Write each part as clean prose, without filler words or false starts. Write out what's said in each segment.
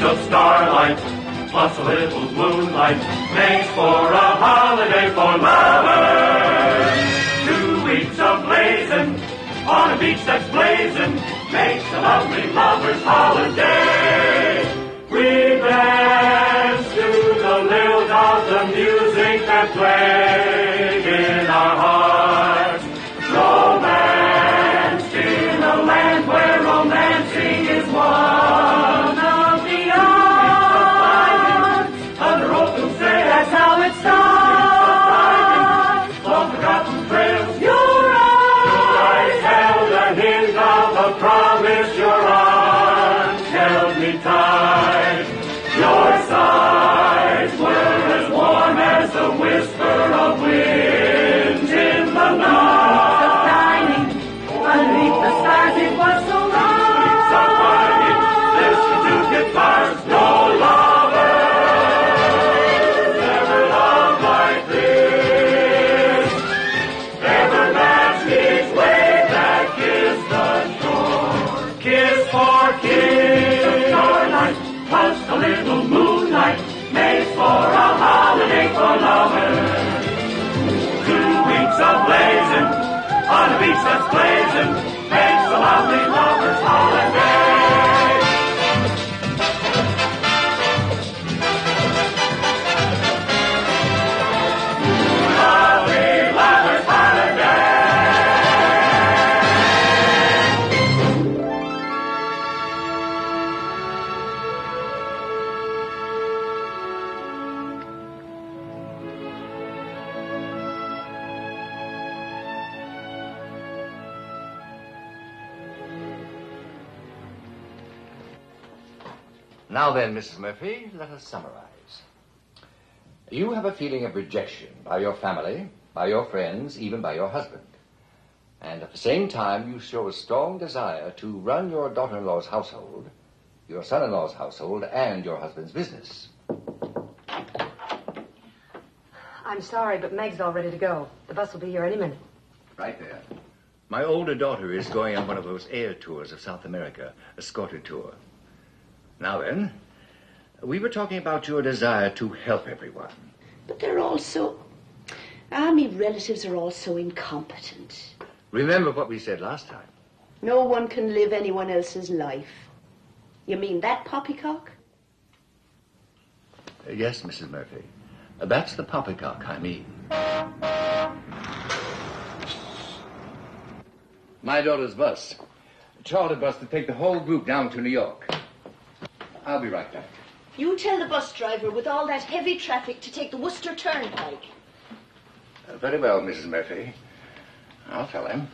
of starlight, plus a little moonlight, makes for a holiday for lovers. 2 weeks of blazing on a beach that's blazing makes a lovely lover's holiday. We dance to the lilt of the music that plays in our hearts. Romance in a land where romancing is one of the arts. Under oath we'll say that's how it starts. Long forgotten trails, your eyes held a hint of a promise. Your arms held me tight. Your sighs were as warm as the whisper of wind in the night. Underneath the stars, it was so long. It's so funny, listen to guitars, no lovers ever loved like this. Ever matched each wave that kissed the shore. Kiss for kiss, the starlight plus a little moonlight makes for a holiday for lovers. 2 weeks of blazing on a beach that's blazing makes a lovely lover's holiday. Lovely lover's holiday. Now then, Mrs. Murphy, let us summarize. You have a feeling of rejection by your family, by your friends, even by your husband. And at the same time, you show a strong desire to run your daughter-in-law's household, your son-in-law's household, and your husband's business. I'm sorry, but Meg's all ready to go. The bus will be here any minute. Right there. My older daughter is going on one of those air tours of South America, a escorted tour. Now then, we were talking about your desire to help everyone. But they're all so... Army relatives are all so incompetent. Remember what we said last time. No one can live anyone else's life. You mean that poppycock? Yes, Mrs. Murphy. That's the poppycock I mean. My daughter's bus. A chartered bus to take the whole group down to New York. I'll be right back. You tell the bus driver with all that heavy traffic to take the Worcester Turnpike. Very well, Mrs. Murphy. I'll tell him.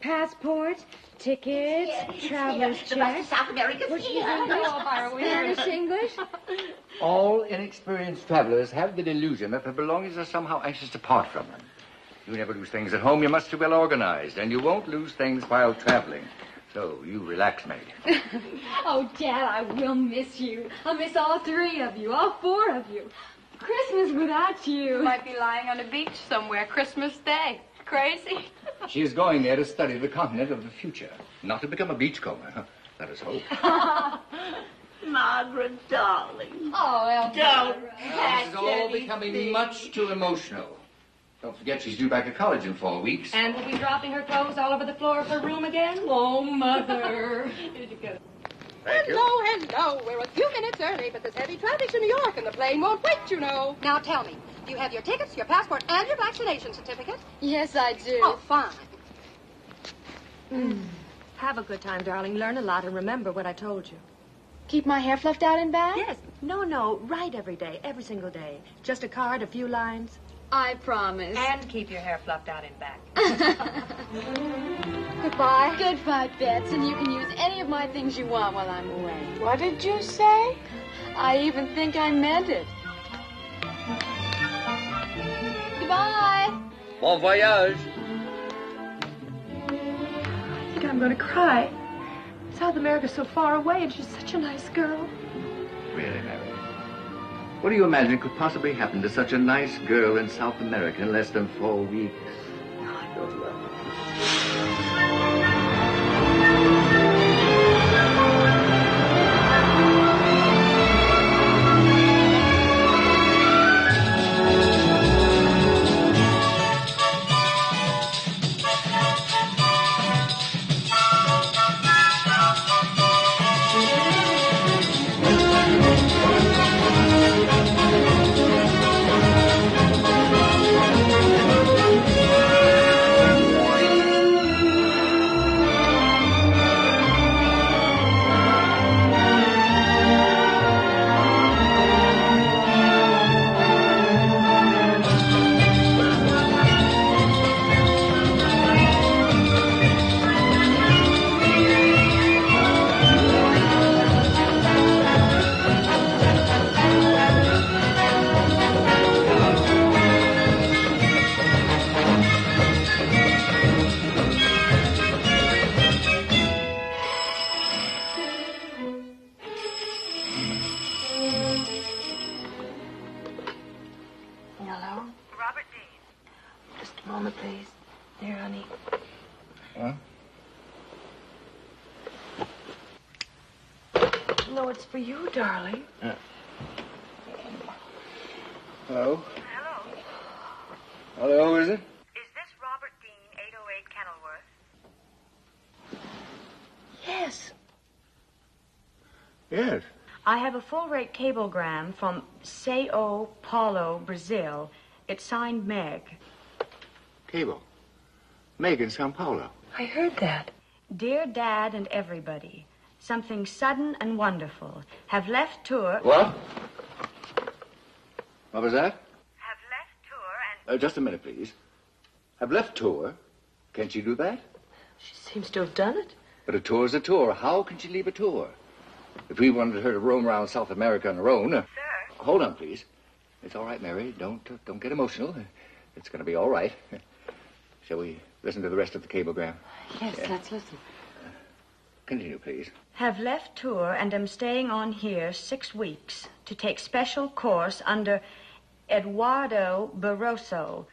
Passport, tickets, traveler's check. South America's here. Spanish, English. All inexperienced travelers have the delusion that their belongings are somehow anxious to part from them. You never lose things at home. You're much too well organized, and you won't lose things while traveling. So, you relax, Meg. Oh, Dad, I will miss you. I'll miss all 3 of you, all 4 of you. Christmas without you. Might be lying on a beach somewhere Christmas Day. Crazy. She is going there to study the continent of the future, not to become a beachcomber. Let us hope. Margaret, darling. Oh, well, Don't This is all becoming much too emotional. Don't forget she's due back to college in 4 weeks. And we'll be dropping her clothes all over the floor of her room again? Oh, Mother. Thank you. Hello. We're a few minutes early, but there's heavy traffic to New York, and the plane won't wait, you know. Now, tell me, do you have your tickets, your passport, and your vaccination certificate? Yes, I do. Oh, fine. Have a good time, darling. Learn a lot and remember what I told you. Keep my hair fluffed out and back? Yes. No. Write every day, every single day. Just a card, a few lines. I promise. And keep your hair fluffed out in back. Goodbye. Goodbye, Bets, and you can use any of my things you want while I'm away. What did you say? I even think I meant it. Goodbye. Bon voyage. I think I'm going to cry. South America's so far away, and she's such a nice girl. Really, Mary? What do you imagine could possibly happen to such a nice girl in South America in less than 4 weeks? I don't know. know it's for you, darling. Hello? Hello. Hello, is it? Is this Robert Dean, 808 Kenilworth? Yes. Yes. I have a full-rate cablegram from Sao Paulo, Brazil. It's signed Meg. Cable. Meg in Sao Paulo. I heard that. Dear Dad and everybody, something sudden and wonderful. Have left tour... What? What was that? Have left tour and... Just a minute, please. Have left tour? Can't she do that? She seems to have done it. But a tour's a tour. How can she leave a tour? If we wanted her to roam around South America on her own... Sir. Hold on, please. It's all right, Mary. Don't get emotional. It's going to be all right. Shall we listen to the rest of the cablegram? Yes, let's listen. Continue, please. Have left tour and am staying on here 6 weeks to take special course under Eduardo Barroso.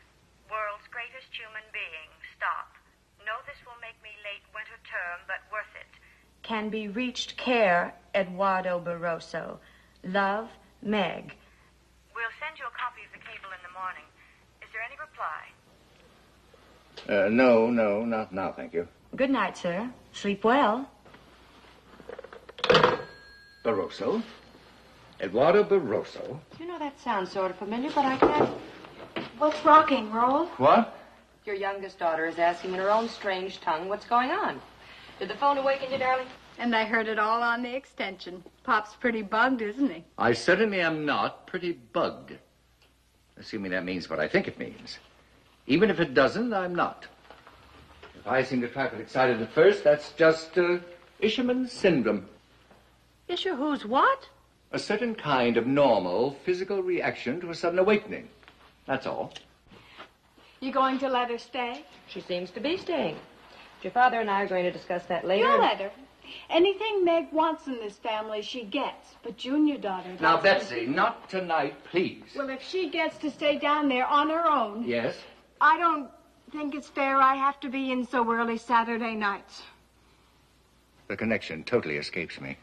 World's greatest human being. Stop. Know this will make me late winter term, but worth it. Can be reached care Eduardo Barroso. Love, Meg. We'll send you a copy of the cable in the morning. Is there any reply? No, not now, thank you. Good night, sir. Sleep well. Barroso? Eduardo Barroso? You know, that sounds sort of familiar, but I can't... What's rocking, Roll? What? Your youngest daughter is asking in her own strange tongue what's going on. Did the phone awaken you, darling? And I heard it all on the extension. Pop's pretty bugged, isn't he? I certainly am not pretty bugged. Assuming that means what I think it means. Even if it doesn't, I'm not. If I seem to trifle excited at first, that's just Isherman's syndrome. Isher who's what? A certain kind of normal physical reaction to a sudden awakening. That's all. You going to let her stay? She seems to be staying. Your father and I are going to discuss that later. You'll let her. Anything Meg wants in this family, she gets. But Junior daughter doesn't. Now, Betsy, not tonight, please. Well, if she gets to stay down there on her own... Yes? I don't think it's fair I have to be in so early Saturday nights. The connection totally escapes me.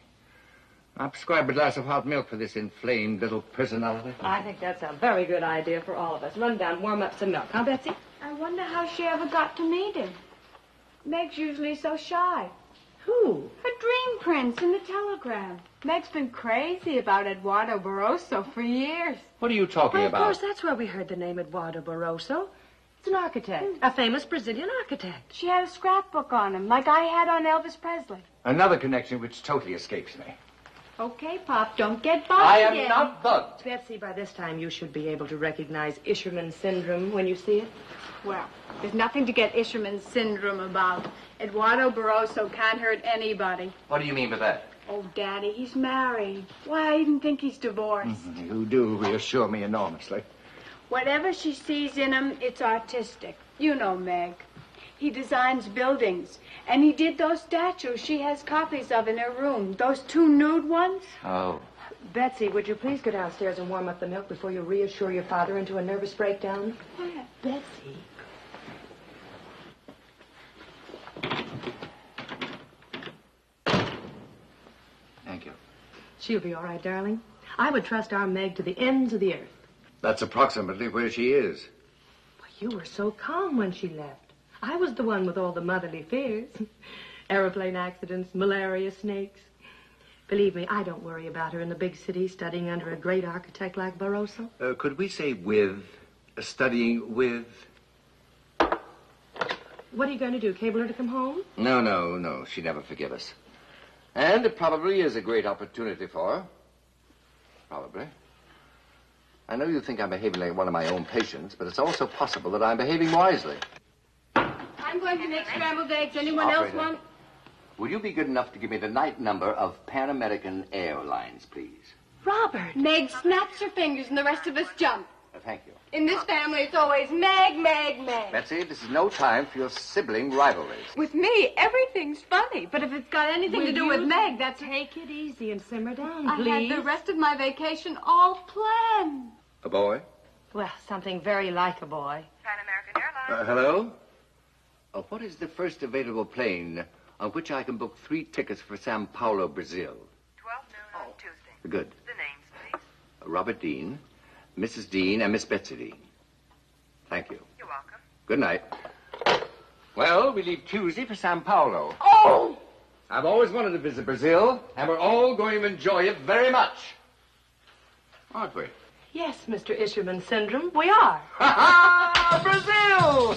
I'll prescribe a glass of hot milk for this inflamed little personality. I think that's a very good idea for all of us. Run down, warm up some milk, huh, Betsy? I wonder how she ever got to meet him. Meg's usually so shy. Who? Her dream prince in the telegram. Meg's been crazy about Eduardo Barroso for years. What are you talking Well, of about? course, that's where we heard the name Eduardo Barroso. It's an architect, a famous Brazilian architect. She had a scrapbook on him, like I had on Elvis Presley. Another connection which totally escapes me. Okay, Pop, don't get bugged I am again. not bugged. Betsy, by this time you should be able to recognize Isherman syndrome when you see it. Well, there's nothing to get Isherman's syndrome about. Eduardo Barroso can't hurt anybody. What do you mean by that? Oh, Daddy, he's married. Why, I even think he's divorced. You do reassure me enormously. Whatever she sees in him, it's artistic. You know Meg. He designs buildings. And he did those statues she has copies of in her room. Those 2 nude ones. Oh. Betsy, would you please go downstairs and warm up the milk before you reassure your father into a nervous breakdown? What? Betsy. Thank you. She'll be all right, darling. I would trust our Meg to the ends of the earth. That's approximately where she is. Well, you were so calm when she left. I was the one with all the motherly fears. Aeroplane accidents, malaria, snakes. Believe me, I don't worry about her in the big city studying under a great architect like Barroso. Could we say with, studying with? What are you going to do, cable her to come home? No. She'd never forgive us. And it probably is a great opportunity for her. Probably. I know you think I'm behaving like one of my own patients, but it's also possible that I'm behaving wisely. I'm going to make scrambled eggs. Anyone else Operator, want? Will you be good enough to give me the night number of Pan American Airlines, please? Robert. Meg snaps her fingers and the rest of us jump. Thank you. In this family, it's always Meg, Meg, Meg. Betsy, this is no time for your sibling rivalries. With me, everything's funny. But if it's got anything to do with Meg, that's... Take it easy and simmer down, I please. had the rest of my vacation all planned. A boy? Well, something very like a boy. Pan American Airlines. Hello? What is the first available plane on which I can book 3 tickets for Sao Paulo, Brazil? 12 noon Good. The names, please. Robert Dean, Mrs. Dean, and Miss Betsy Dean. Thank you. You're welcome. Good night. Well, we leave Tuesday for Sao Paulo. Oh! I've always wanted to visit Brazil, and we're all going to enjoy it very much. Aren't we? Yes, Mr. Isherman Syndrome, we are. Ha ha! Brazil!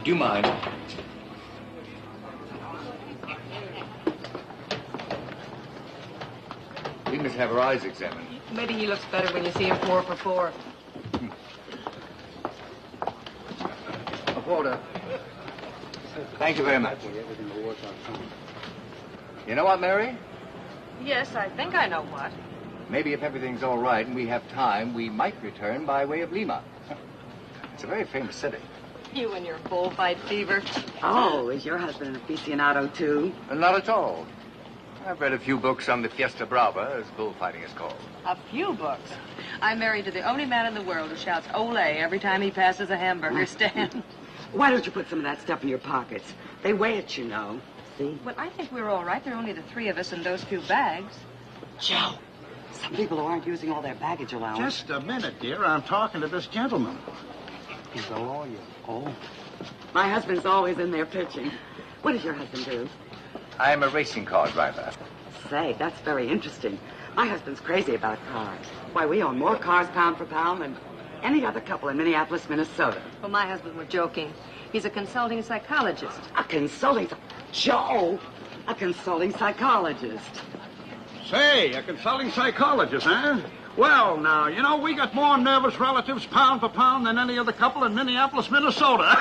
Do you mind? We must have her eyes examined. Maybe he looks better when you see him 4 for 4. A quarter. Thank you very much. You know what, Mary? Yes, I think I know what. Maybe if everything's all right and we have time, we might return by way of Lima. It's a very famous city. You and your bullfight fever. Oh, is your husband an aficionado, too? Not at all. I've read a few books on the Fiesta Brava, as bullfighting is called. A few books. I'm married to the only man in the world who shouts "Olé" every time he passes a hamburger stand. Why don't you put some of that stuff in your pockets? They weigh it, you know. See? Well, I think we're all right. There are only the 3 of us in those few bags. Joe, some people aren't using all their baggage allowance. Just a minute, dear. I'm talking to this gentleman. He's a lawyer. Oh. My husband's always in there pitching. What does your husband do? I'm a racing car driver. Say, that's very interesting. My husband's crazy about cars. Why, we own more cars pound for pound than any other couple in Minneapolis, Minnesota. Well, my husband was joking. He's a consulting psychologist. A consulting... Joe! A consulting psychologist. Say, a consulting psychologist, huh? Well, now, you know, we got more nervous relatives pound for pound than any other couple in Minneapolis, Minnesota.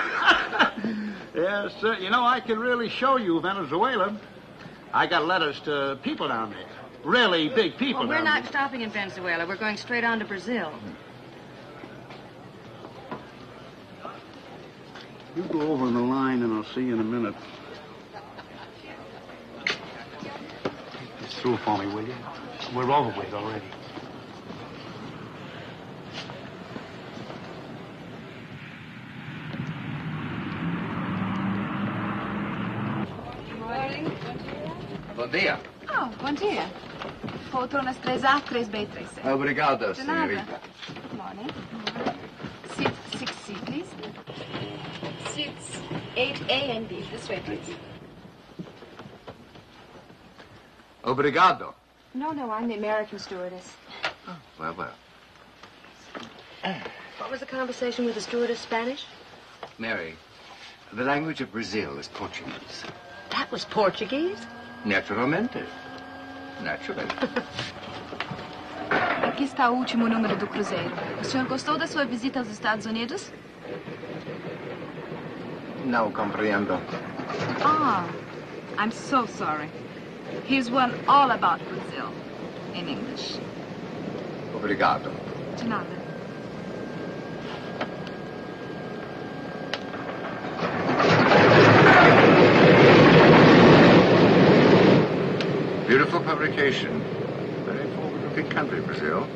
Yes, you know, I can really show you Venezuela. I got letters to people down there. Really big people Well, we're down not there. stopping in Venezuela. We're going straight on to Brazil. You go over the line and I'll see you in a minute. Take this through for me, will you? We're overweight already. Bom dia. Oh, bom dia. Poltronas 3A, 3B, 3C. Obrigado, De nada. senhorita. Good morning. Seat 6C, please. Seats 8A and B. This way, please. Obrigado. No, I'm the American stewardess. Well. What was the conversation with the stewardess, Spanish? Mary, the language of Brazil is Portuguese. That was Portuguese? Naturalmente. Naturally. Aqui está o último número do cruzeiro. O senhor gostou da sua visita aos Estados Unidos? Não compreendo. Ah, I'm so sorry. Here's one all about Brazil in English. Obrigado. De nada. Beautiful publication. Very forward-looking country, Brazil.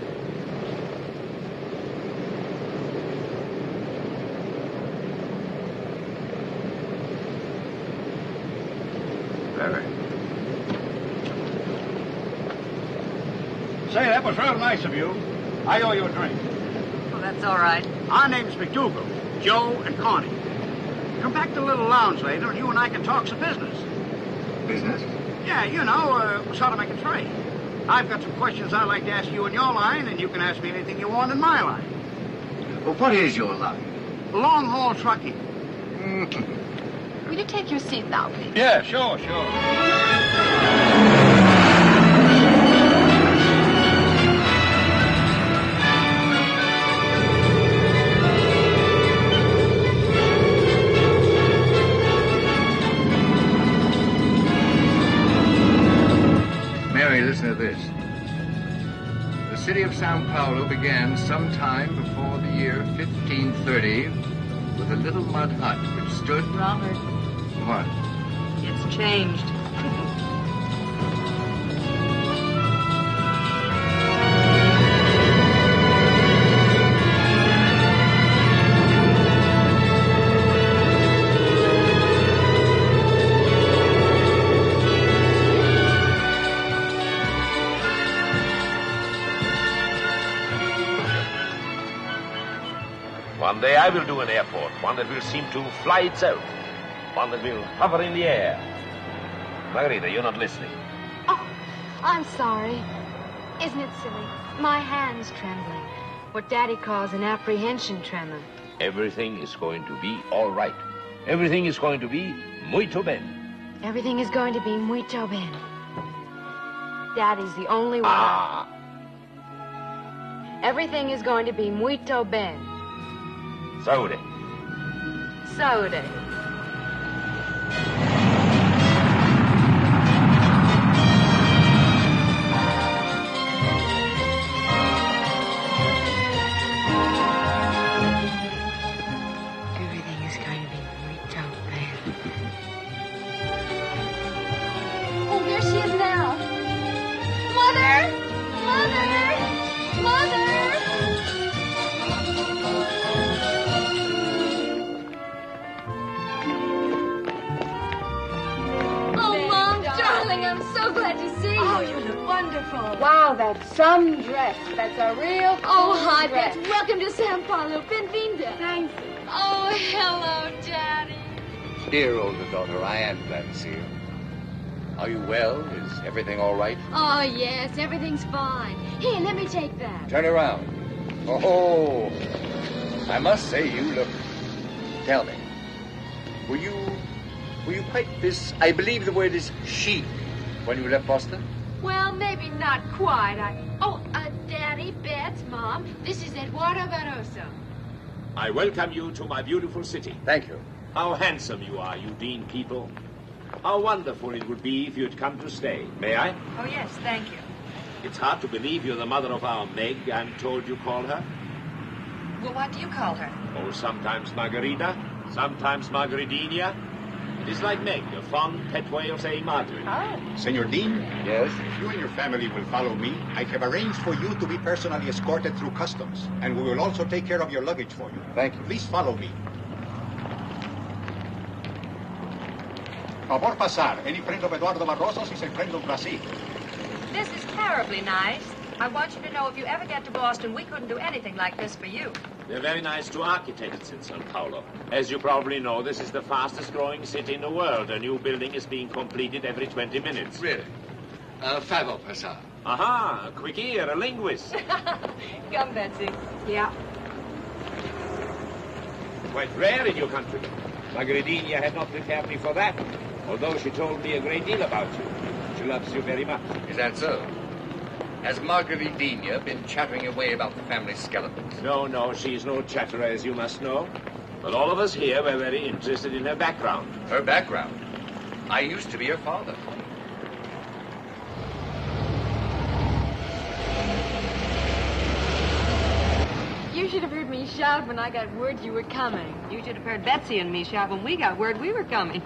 Very. Say, that was real nice of you. I owe you a drink. Well, that's all right. Our name's McDougal, Joe and Connie. Come back to the little lounge later and you and I can talk some business. Business? Yeah, you know, sort of make a trade. I've got some questions I'd like to ask you in your line, and you can ask me anything you want in my line. Well, what is your line? Long-haul trucking. Will you take your seat now, please? Yeah, sure. Mary, listen to this. The city of Sao Paulo began sometime before the year 1530 with a little mud hut which stood... Robert, What? it's changed. One day I will do an airport, one that will seem to fly itself, one that will hover in the air. Margarita, you're not listening. Oh, I'm sorry. Isn't it silly? My hand's trembling. What Daddy calls an apprehension tremor. Everything is going to be all right. Everything is going to be muito bem. Everything is going to be muito bem. Daddy's the only one. Everything is going to be muito bem. Saúde. Saúde. Everything is going to be muito bem. Oh, there she is now. Mother! Mother! Mother! I'm so glad to see you. Oh, you look wonderful. Wow, that's some dress. That's a real Oh, hi, dress. Beth. Welcome to São Paulo. Bem-vinda. Thank you. Oh, hello, Daddy. Dear older daughter, I am glad to see you. Are you well? Is everything all right? Oh, yes, everything's fine. Here, let me take that. Turn around. Oh, I must say you look... Tell me, were you quite this, I believe the word is chic, when you left Boston? Well, maybe not quite. Daddy, Beth, Mom, this is Eduardo Barroso. I welcome you to my beautiful city. Thank you. How handsome you are, you Dean people. How wonderful it would be if you'd come to stay. May I? Oh, yes, thank you. It's hard to believe you're the mother of our Meg, I'm told you call her. Well, what do you call her? Oh, sometimes Margarita, sometimes Margaritina. It is like Meg, a fond pet way of saying Margaret. Oh. Senor Dean? Yes? If you and your family will follow me, I have arranged for you to be personally escorted through customs, and we will also take care of your luggage for you. Thank you. Please follow me. Favor pasar. Any friend of Eduardo Barroso's is a friend of Brazil. This is terribly nice. I want you to know if you ever get to Boston, we couldn't do anything like this for you. They're very nice to architects in São Paulo. As you probably know, this is the fastest growing city in the world. A new building is being completed every 20 minutes. Really? Favor pasar. Aha, a quick ear, a linguist. Come, Betsy. Yeah. Quite rare in your country. Margaritina had not prepared me for that, although she told me a great deal about you. She loves you very much. Is that so? Has Margaritina been chattering away about the family skeletons? No, she's no chatterer, as you must know. But all of us here were very interested in her background. Her background? I used to be her father. You should have heard me shout when I got word you were coming. You should have heard Betsy and me shout when we got word we were coming.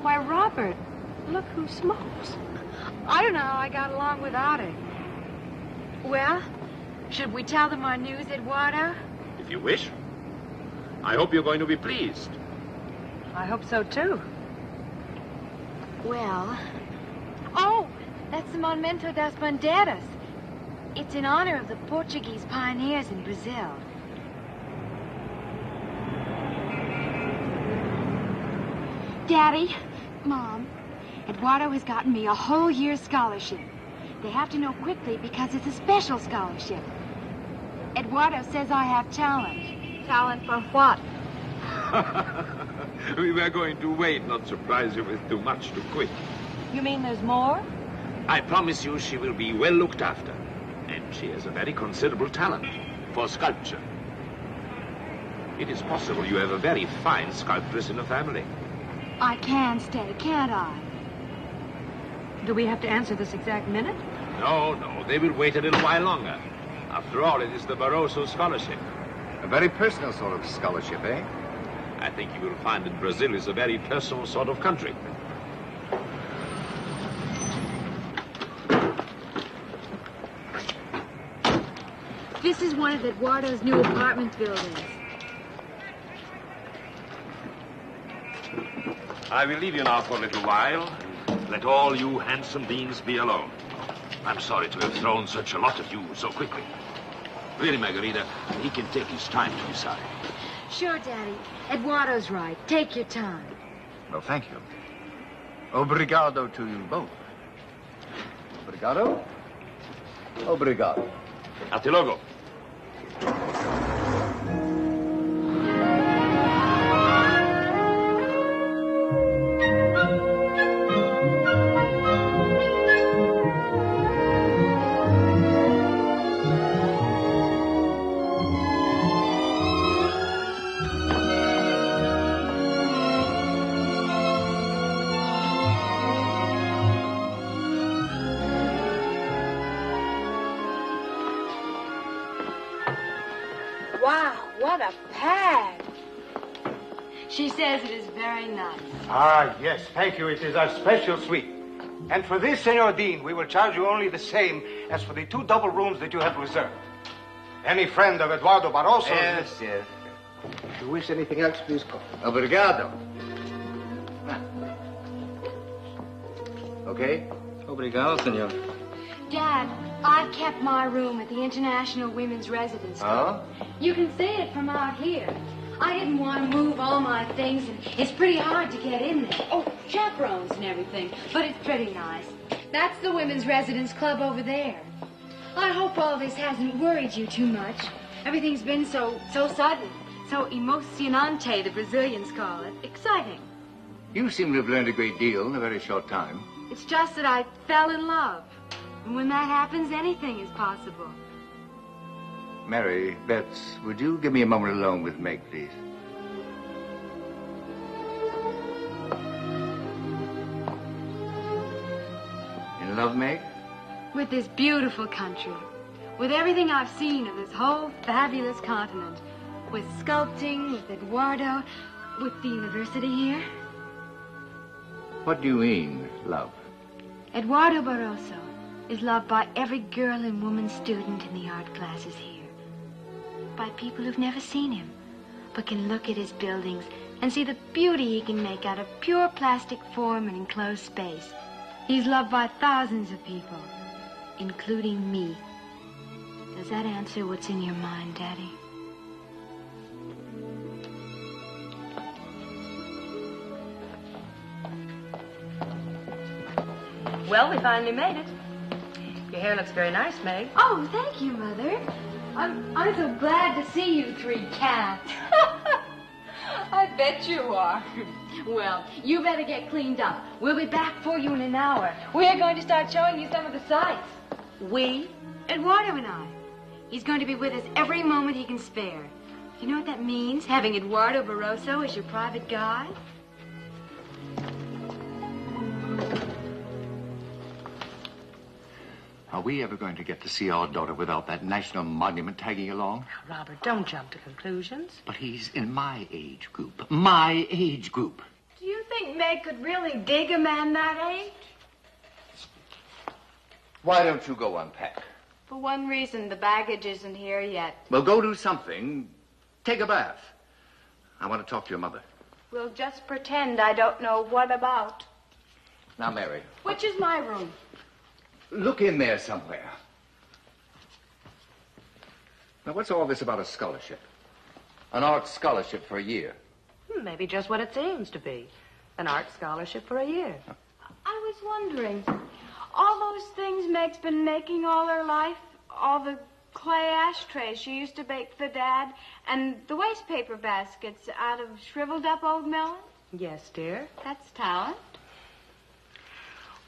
Why, Robert, look who smokes. I don't know how I got along without it. Well, should we tell them our news, Eduardo? If you wish. I hope you're going to be pleased. I hope so, too. Well... Oh, that's the Monumento das Bandeiras. It's in honor of the Portuguese pioneers in Brazil. Daddy, Mom, Eduardo has gotten me a whole year's scholarship. They have to know quickly because it's a special scholarship. Eduardo says I have talent. Talent for what? We were going to wait, not surprise you with too much too quick. You mean there's more? I promise you she will be well looked after. And she has a very considerable talent for sculpture. It is possible you have a very fine sculptress in the family. I can stay, can't I? Do we have to answer this exact minute? No, they will wait a little while longer. After all, it is the Barroso Scholarship. A very personal sort of scholarship, eh? I think you will find that Brazil is a very personal sort of country. This is one of Eduardo's new apartment buildings. I will leave you now for a little while. Let all you handsome beings be alone. I'm sorry to have thrown such a lot at you so quickly. Really, Margarita, he can take his time to decide. Sure, Daddy. Eduardo's right. Take your time. Well, thank you. Obrigado to you both. Obrigado. Obrigado. Hasta luego. Wow, what a pad. She says it is very nice. Ah, yes, thank you. It is our special suite. And for this, Senor Dean, we will charge you only the same as for the 2 double rooms that you have reserved. Any friend of Eduardo Barroso... Yes. If you wish anything else, please call. Obrigado. Okay? Obrigado, senor. Dad, I've kept my room at the International Women's Residence Club. Oh? You can see it from out here. I didn't want to move all my things, and it's pretty hard to get in there. Oh, chaperones and everything, but it's pretty nice. That's the Women's Residence Club over there. I hope all this hasn't worried you too much. Everything's been so sudden, so emocionante, the Brazilians call it. Exciting. You seem to have learned a great deal in a very short time. It's just that I fell in love. And when that happens, anything is possible. Mary, Betts, would you give me a moment alone with Meg, please? In love, Meg? With this beautiful country. With everything I've seen of this whole fabulous continent. With sculpting, with Eduardo, with the university here. What do you mean, love? Eduardo Barroso is loved by every girl and woman student in the art classes here. By people who've never seen him, but can look at his buildings and see the beauty he can make out of pure plastic form and enclosed space. He's loved by thousands of people, including me. Does that answer what's in your mind, Daddy? Well, we finally made it. Your hair looks very nice, Meg. Oh, thank you, Mother. I'm so glad to see you 3 cats. I bet you are. Well, you better get cleaned up. We'll be back for you in an hour. We're going to start showing you some of the sights. We? Eduardo and I. He's going to be with us every moment he can spare. You know what that means, having Eduardo Barroso as your private guide? Are we ever going to get to see our daughter without that national monument tagging along? Now, Robert, don't jump to conclusions. But he's in my age group. My age group. Do you think Meg could really dig a man that age? Why don't you go unpack? For one reason, the baggage isn't here yet. Well, go do something. Take a bath. I want to talk to your mother. We'll just pretend I don't know what about. Now, Mary. Which is my room? Look in there somewhere. Now, what's all this about a scholarship? An art scholarship for a year. Maybe just what it seems to be. An art scholarship for a year. I was wondering, all those things Meg's been making all her life, all the clay ashtrays she used to bake for Dad, and the waste paper baskets out of shriveled up old melons? Yes, dear. That's talent.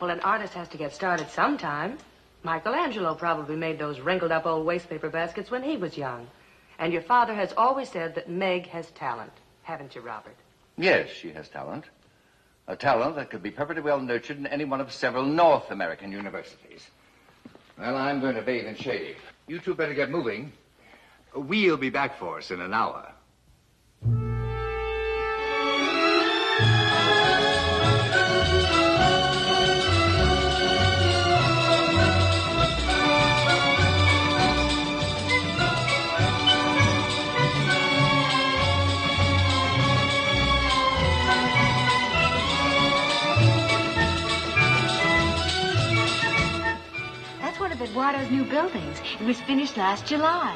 Well, an artist has to get started sometime. Michelangelo probably made those wrinkled up old waste paper baskets when he was young. And your father has always said that Meg has talent. Haven't you, Robert? Yes, she has talent. A talent that could be perfectly well nurtured in any one of several North American universities. Well, I'm going to bathe in shave. You two better get moving. We'll be back for us in an hour. Eduardo's new buildings. It was finished last July.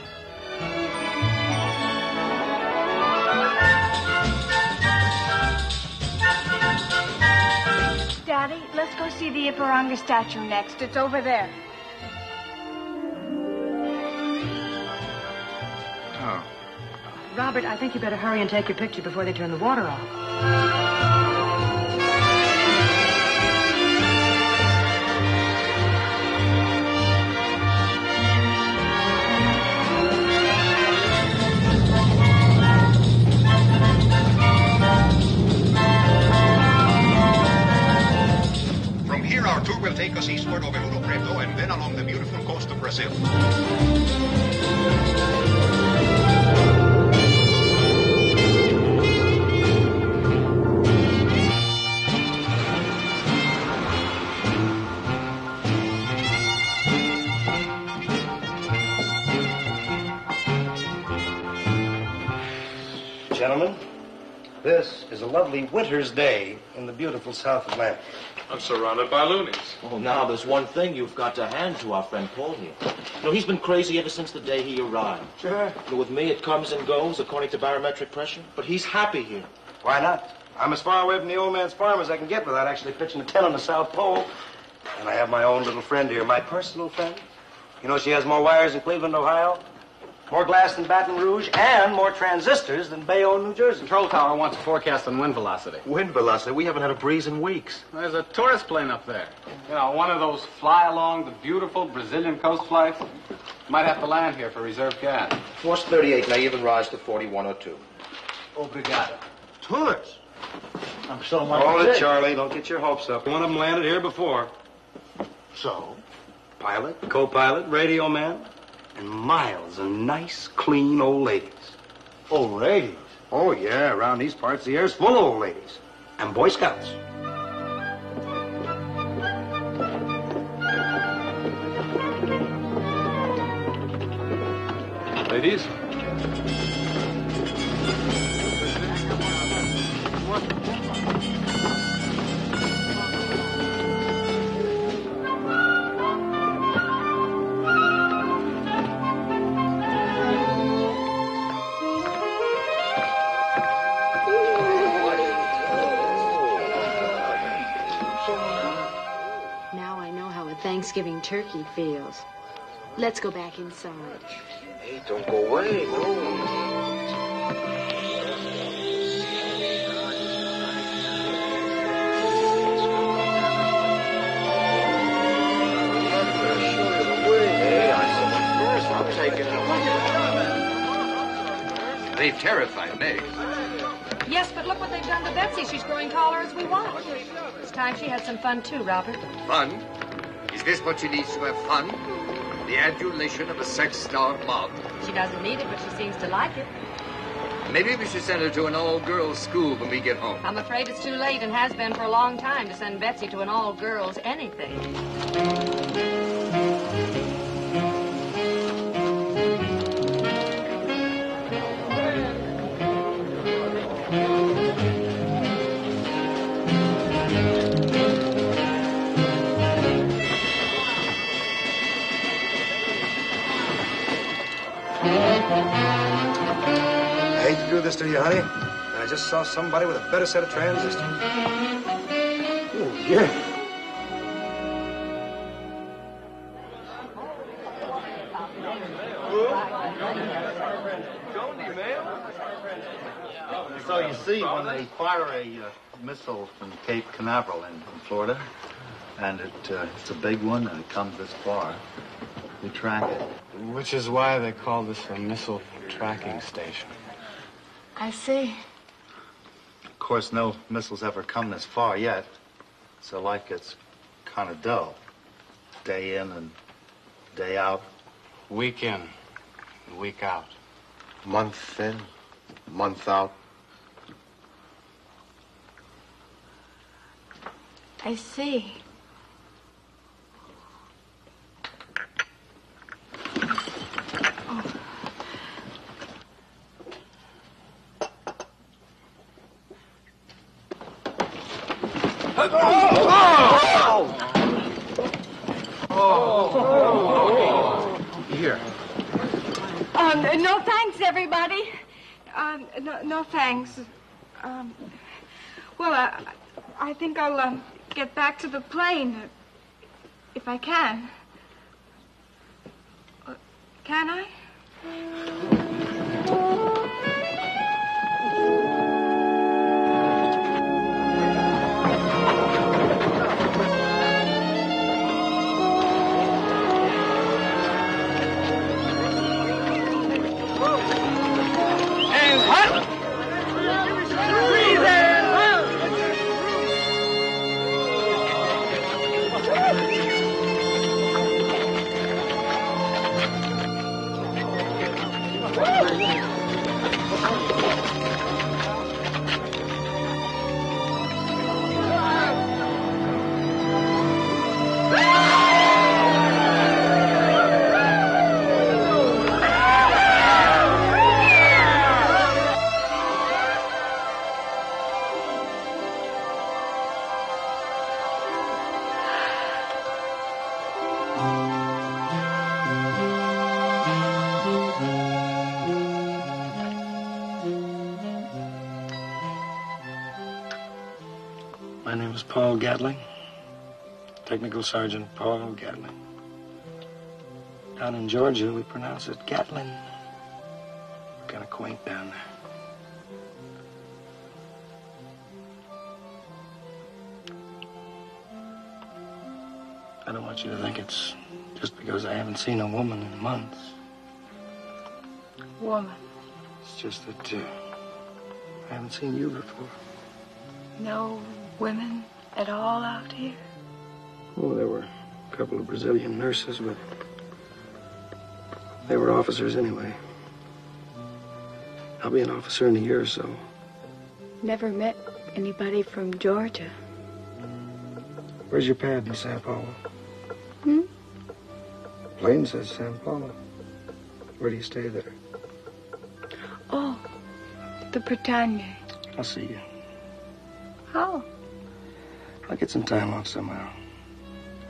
Daddy, let's go see the Ipiranga statue next. It's over there. Oh. Robert, I think you better hurry and take your picture before they turn the water off. From here, our tour will take us eastward over Ouro Preto and then along the beautiful coast of Brazil. Gentlemen, this is a lovely winter's day in the beautiful South Atlantic. I'm surrounded by loonies. Oh, now there's one thing you've got to hand to our friend Paul here. You know, he's been crazy ever since the day he arrived. Sure. You know, with me, it comes and goes according to barometric pressure, but he's happy here. Why not? I'm as far away from the old man's farm as I can get without actually pitching a tent on the South Pole. And I have my own little friend here, my personal friend. You know, she has more wires than Cleveland, Ohio, more glass than Baton Rouge, and more transistors than Bayonne, New Jersey. Control tower wants a forecast on wind velocity. Wind velocity? We haven't had a breeze in weeks. There's a tourist plane up there. You know, one of those fly along the beautiful Brazilian coast flights. Might have to land here for reserve gas. Force 38 may even rise to 4102. Obrigado. Tourists? I'm so much. Hold it, Charlie. Don't get your hopes up. One of them landed here before. So? Pilot, co-pilot, radio man, and miles of nice, clean old ladies. Old ladies? Oh, yeah. Around these parts, the air's full of old ladies. And Boy Scouts. Ladies? Now I know how a Thanksgiving turkey feels. Let's go back inside. Hey, don't go away. No. They terrified me. Yes, but look what they've done to Betsy. She's growing taller as we watch. It's time she had some fun, too, Robert. Fun? Is this what she needs to have fun? The adulation of a sex-starved mob. She doesn't need it, but she seems to like it. Maybe we should send her to an all-girls school when we get home. I'm afraid it's too late and has been for a long time to send Betsy to an all-girls anything. I hate to do this to you, honey, but I just saw somebody with a better set of transistors. Oh, yeah. So you see, when they fire a missile from Cape Canaveral in Florida, and it's a big one, and it comes this far, we track it. Which is why they call this a missile tracking station. I see. Of course, no missiles ever come this far yet, so like it's kind of dull. Day in and day out. Week in and week out. Month in, month out. I see. No thanks. Well, I think I'll get back to the plane if I can. Can I? My name is Paul Gatling, Technical Sergeant Paul Gatling. Down in Georgia, we pronounce it Gatlin. We're kind of quaint down there. I don't want you to think it's just because I haven't seen a woman in months. Woman. It's just that I haven't seen you before. No women at all out here? Oh, there were a couple of Brazilian nurses, but they were officers anyway. I'll be an officer in a year or so. Never met anybody from Georgia. Where's your pad in Sao Paulo? Plane says Sao Paulo. Where do you stay there? Oh, the Britannia. I'll see you. How? I'll get some time off somehow.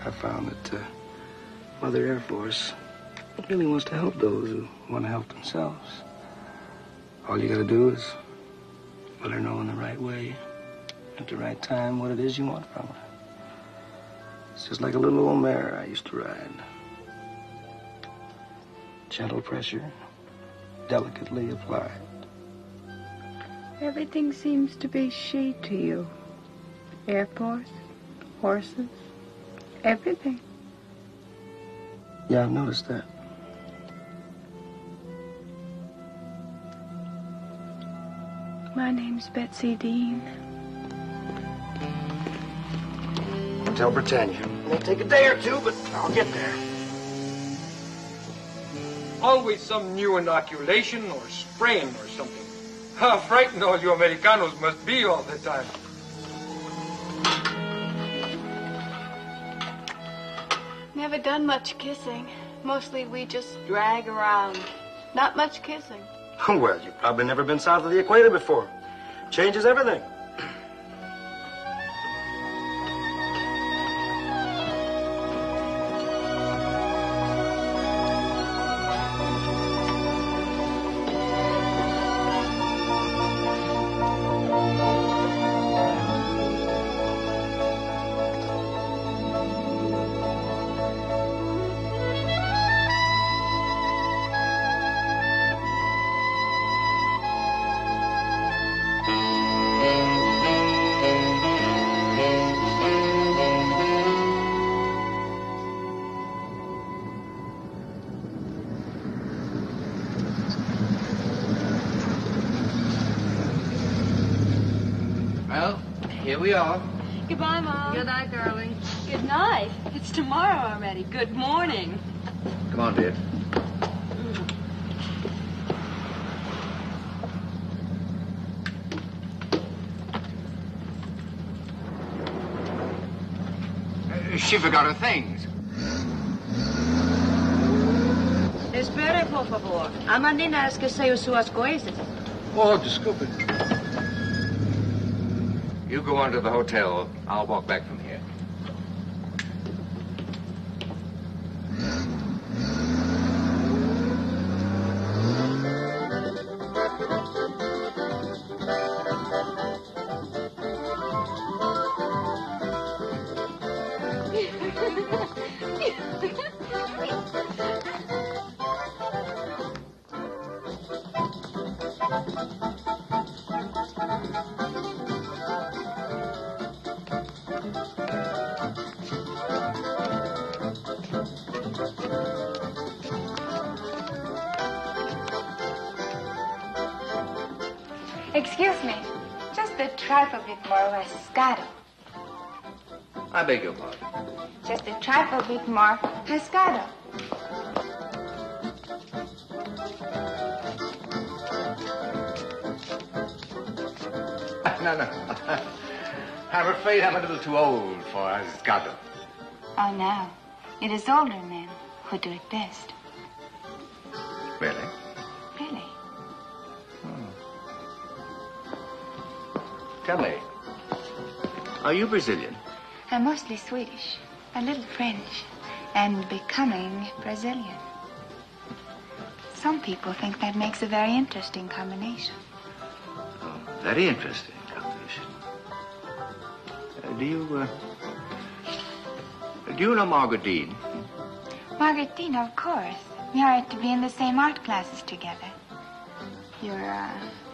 I found that Mother Air Force really wants to help those who want to help themselves. All you gotta do is let her know in the right way, at the right time, what it is you want from her. It's just like a little old mare I used to ride. Gentle pressure, delicately applied. Everything seems to be she to you. Air Force, horses, everything. Yeah, I've noticed that. My name's Betsy Dean. Hotel Britannia. It may take a day or two, but I'll get there. Always some new inoculation or spraying or something. How frightened all you Americanos must be all the time. Never done much kissing. Mostly we just drag around. Not much kissing. Well, you've probably never been south of the equator before. Changes everything. Here we are. Goodbye, Mom. Good night, darling. Good night. It's tomorrow already. Good morning. Come on, dear. She forgot her things. Espere, por favor. A menina esqueceu suas coisas. Oh, desculpe. You go on to the hotel. I'll walk back from here. Excuse me. Just a trifle bit more Pescado. I beg your pardon. Just a trifle bit more Pescado. No. I'm afraid I'm a little too old for Pescado. Oh, no. It is older men who do it best. Really? Really? Tell me, are you Brazilian? I'm mostly Swedish, a little French, and becoming Brazilian. Some people think that makes a very interesting combination. Oh, very interesting combination. Do you know Margaretine? Margaretine, of course. We are to be in the same art classes together. You're a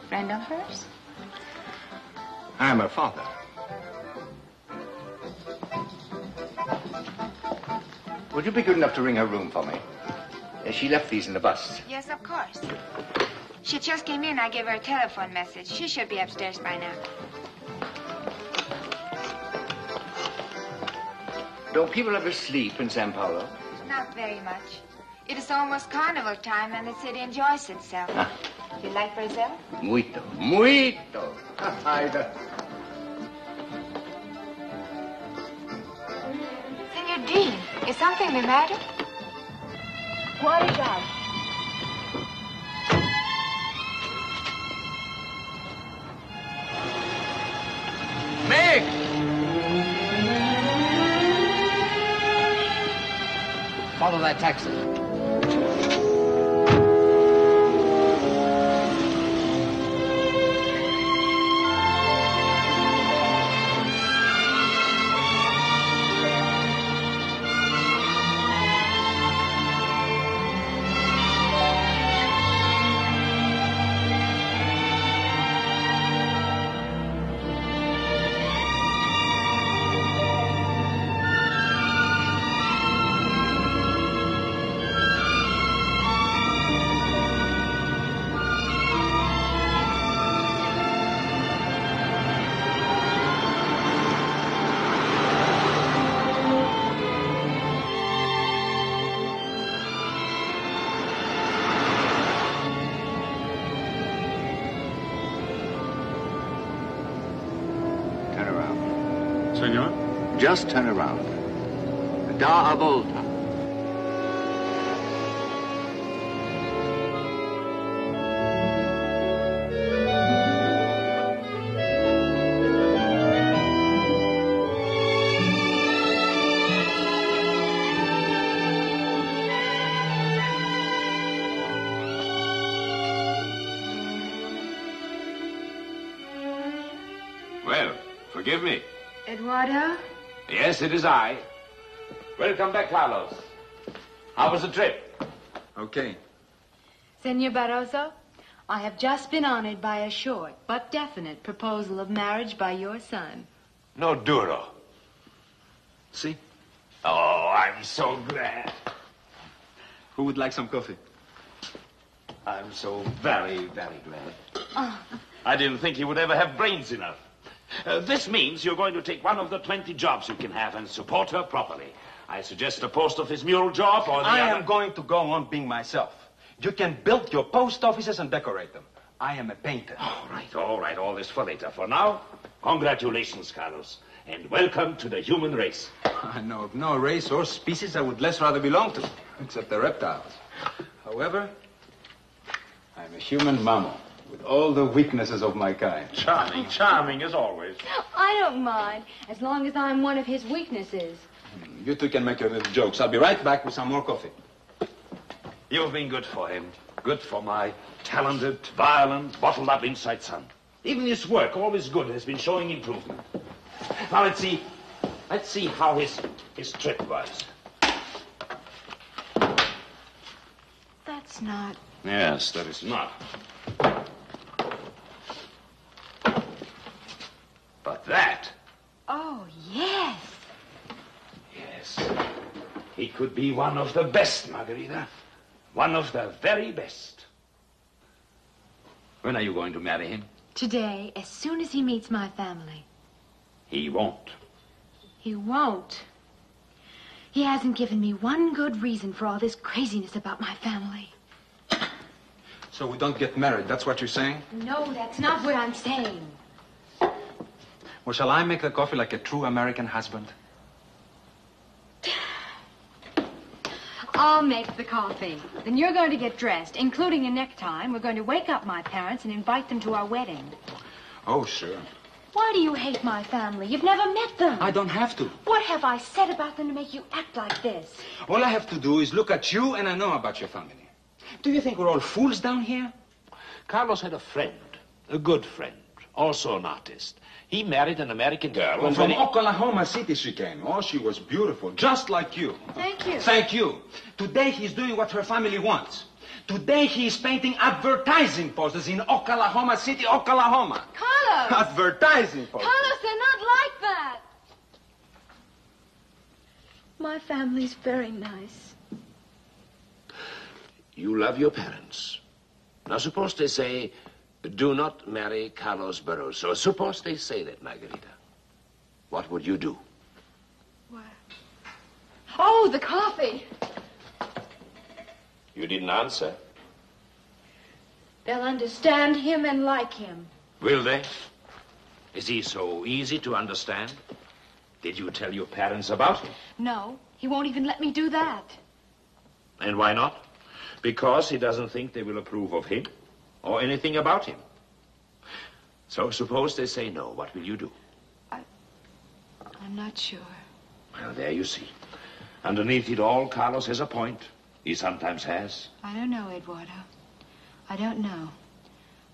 friend of hers? I'm her father. Would you be good enough to ring her room for me? She left these in the bus. Yes, of course. She just came in. I gave her a telephone message. She should be upstairs by now. Don't people ever sleep in Sao Paulo? Not very much. It is almost carnival time and the city enjoys itself. You like Brazil? Muito. Senor Dean, is something the matter? What is that? Meg! Follow that taxi. Just turn around. Da a volta. Well, forgive me. Eduardo? Yes, it is I. Welcome back, Carlos. How was the trip? Okay. Senor Barroso, I have just been honored by a short but definite proposal of marriage by your son. No duro. See? Oh, I'm so glad. Who would like some coffee? I'm so very, very glad. Oh. I didn't think he would ever have brains enough. This means you're going to take one of the 20 jobs you can have and support her properly. I suggest a post office mural job or the I other... am going to go on being myself. You can build your post offices and decorate them. I am a painter. All right. All this for later. For now, congratulations, Carlos. And welcome to the human race. I know of no race or species I would less rather belong to, except the reptiles. However, I'm a human mammal, with all the weaknesses of my kind. Charming as always. I don't mind, as long as I'm one of his weaknesses. You two can make your little jokes. I'll be right back with some more coffee. You've been good for him. Good for my talented, violent, bottled-up inside son. Even his work, always good, has been showing improvement. Now, let's see how his trip was. That's not... Yes, that is not. But that... Oh, yes. Yes. He could be one of the best, Margarita. One of the very best. When are you going to marry him? Today, as soon as he meets my family. He won't. He won't. He hasn't given me one good reason for all this craziness about my family. So we don't get married, that's what you're saying? No, that's not what I'm saying. Well, shall I make the coffee like a true American husband? I'll make the coffee. Then you're going to get dressed, including a necktie, and we're going to wake up my parents and invite them to our wedding. Oh, sure. Why do you hate my family? You've never met them. I don't have to. What have I said about them to make you act like this? All I have to do is look at you and I know about your family. Do you think we're all fools down here? Carlos had a friend, a good friend, also an artist. He married an American girl. Well, from Oklahoma City she came. Oh, she was beautiful, just like you. Thank you. Thank you. Today he's doing what her family wants. Today he's painting advertising posters in Oklahoma City, Oklahoma. Carlos! Advertising posters. Carlos, they're not like that. My family's very nice. You love your parents. Now, suppose they say, do not marry Carlos Barroso. Suppose they say that, Margarita. What would you do? What? Oh, the coffee. You didn't answer. They'll understand him and like him. Will they? Is he so easy to understand? Did you tell your parents about him? No, he won't even let me do that. And why not? Because he doesn't think they will approve of him or anything about him. So suppose they say no, what will you do? I'm not sure. Well, there you see. Underneath it all, Carlos has a point. He sometimes has. I don't know, Eduardo. I don't know.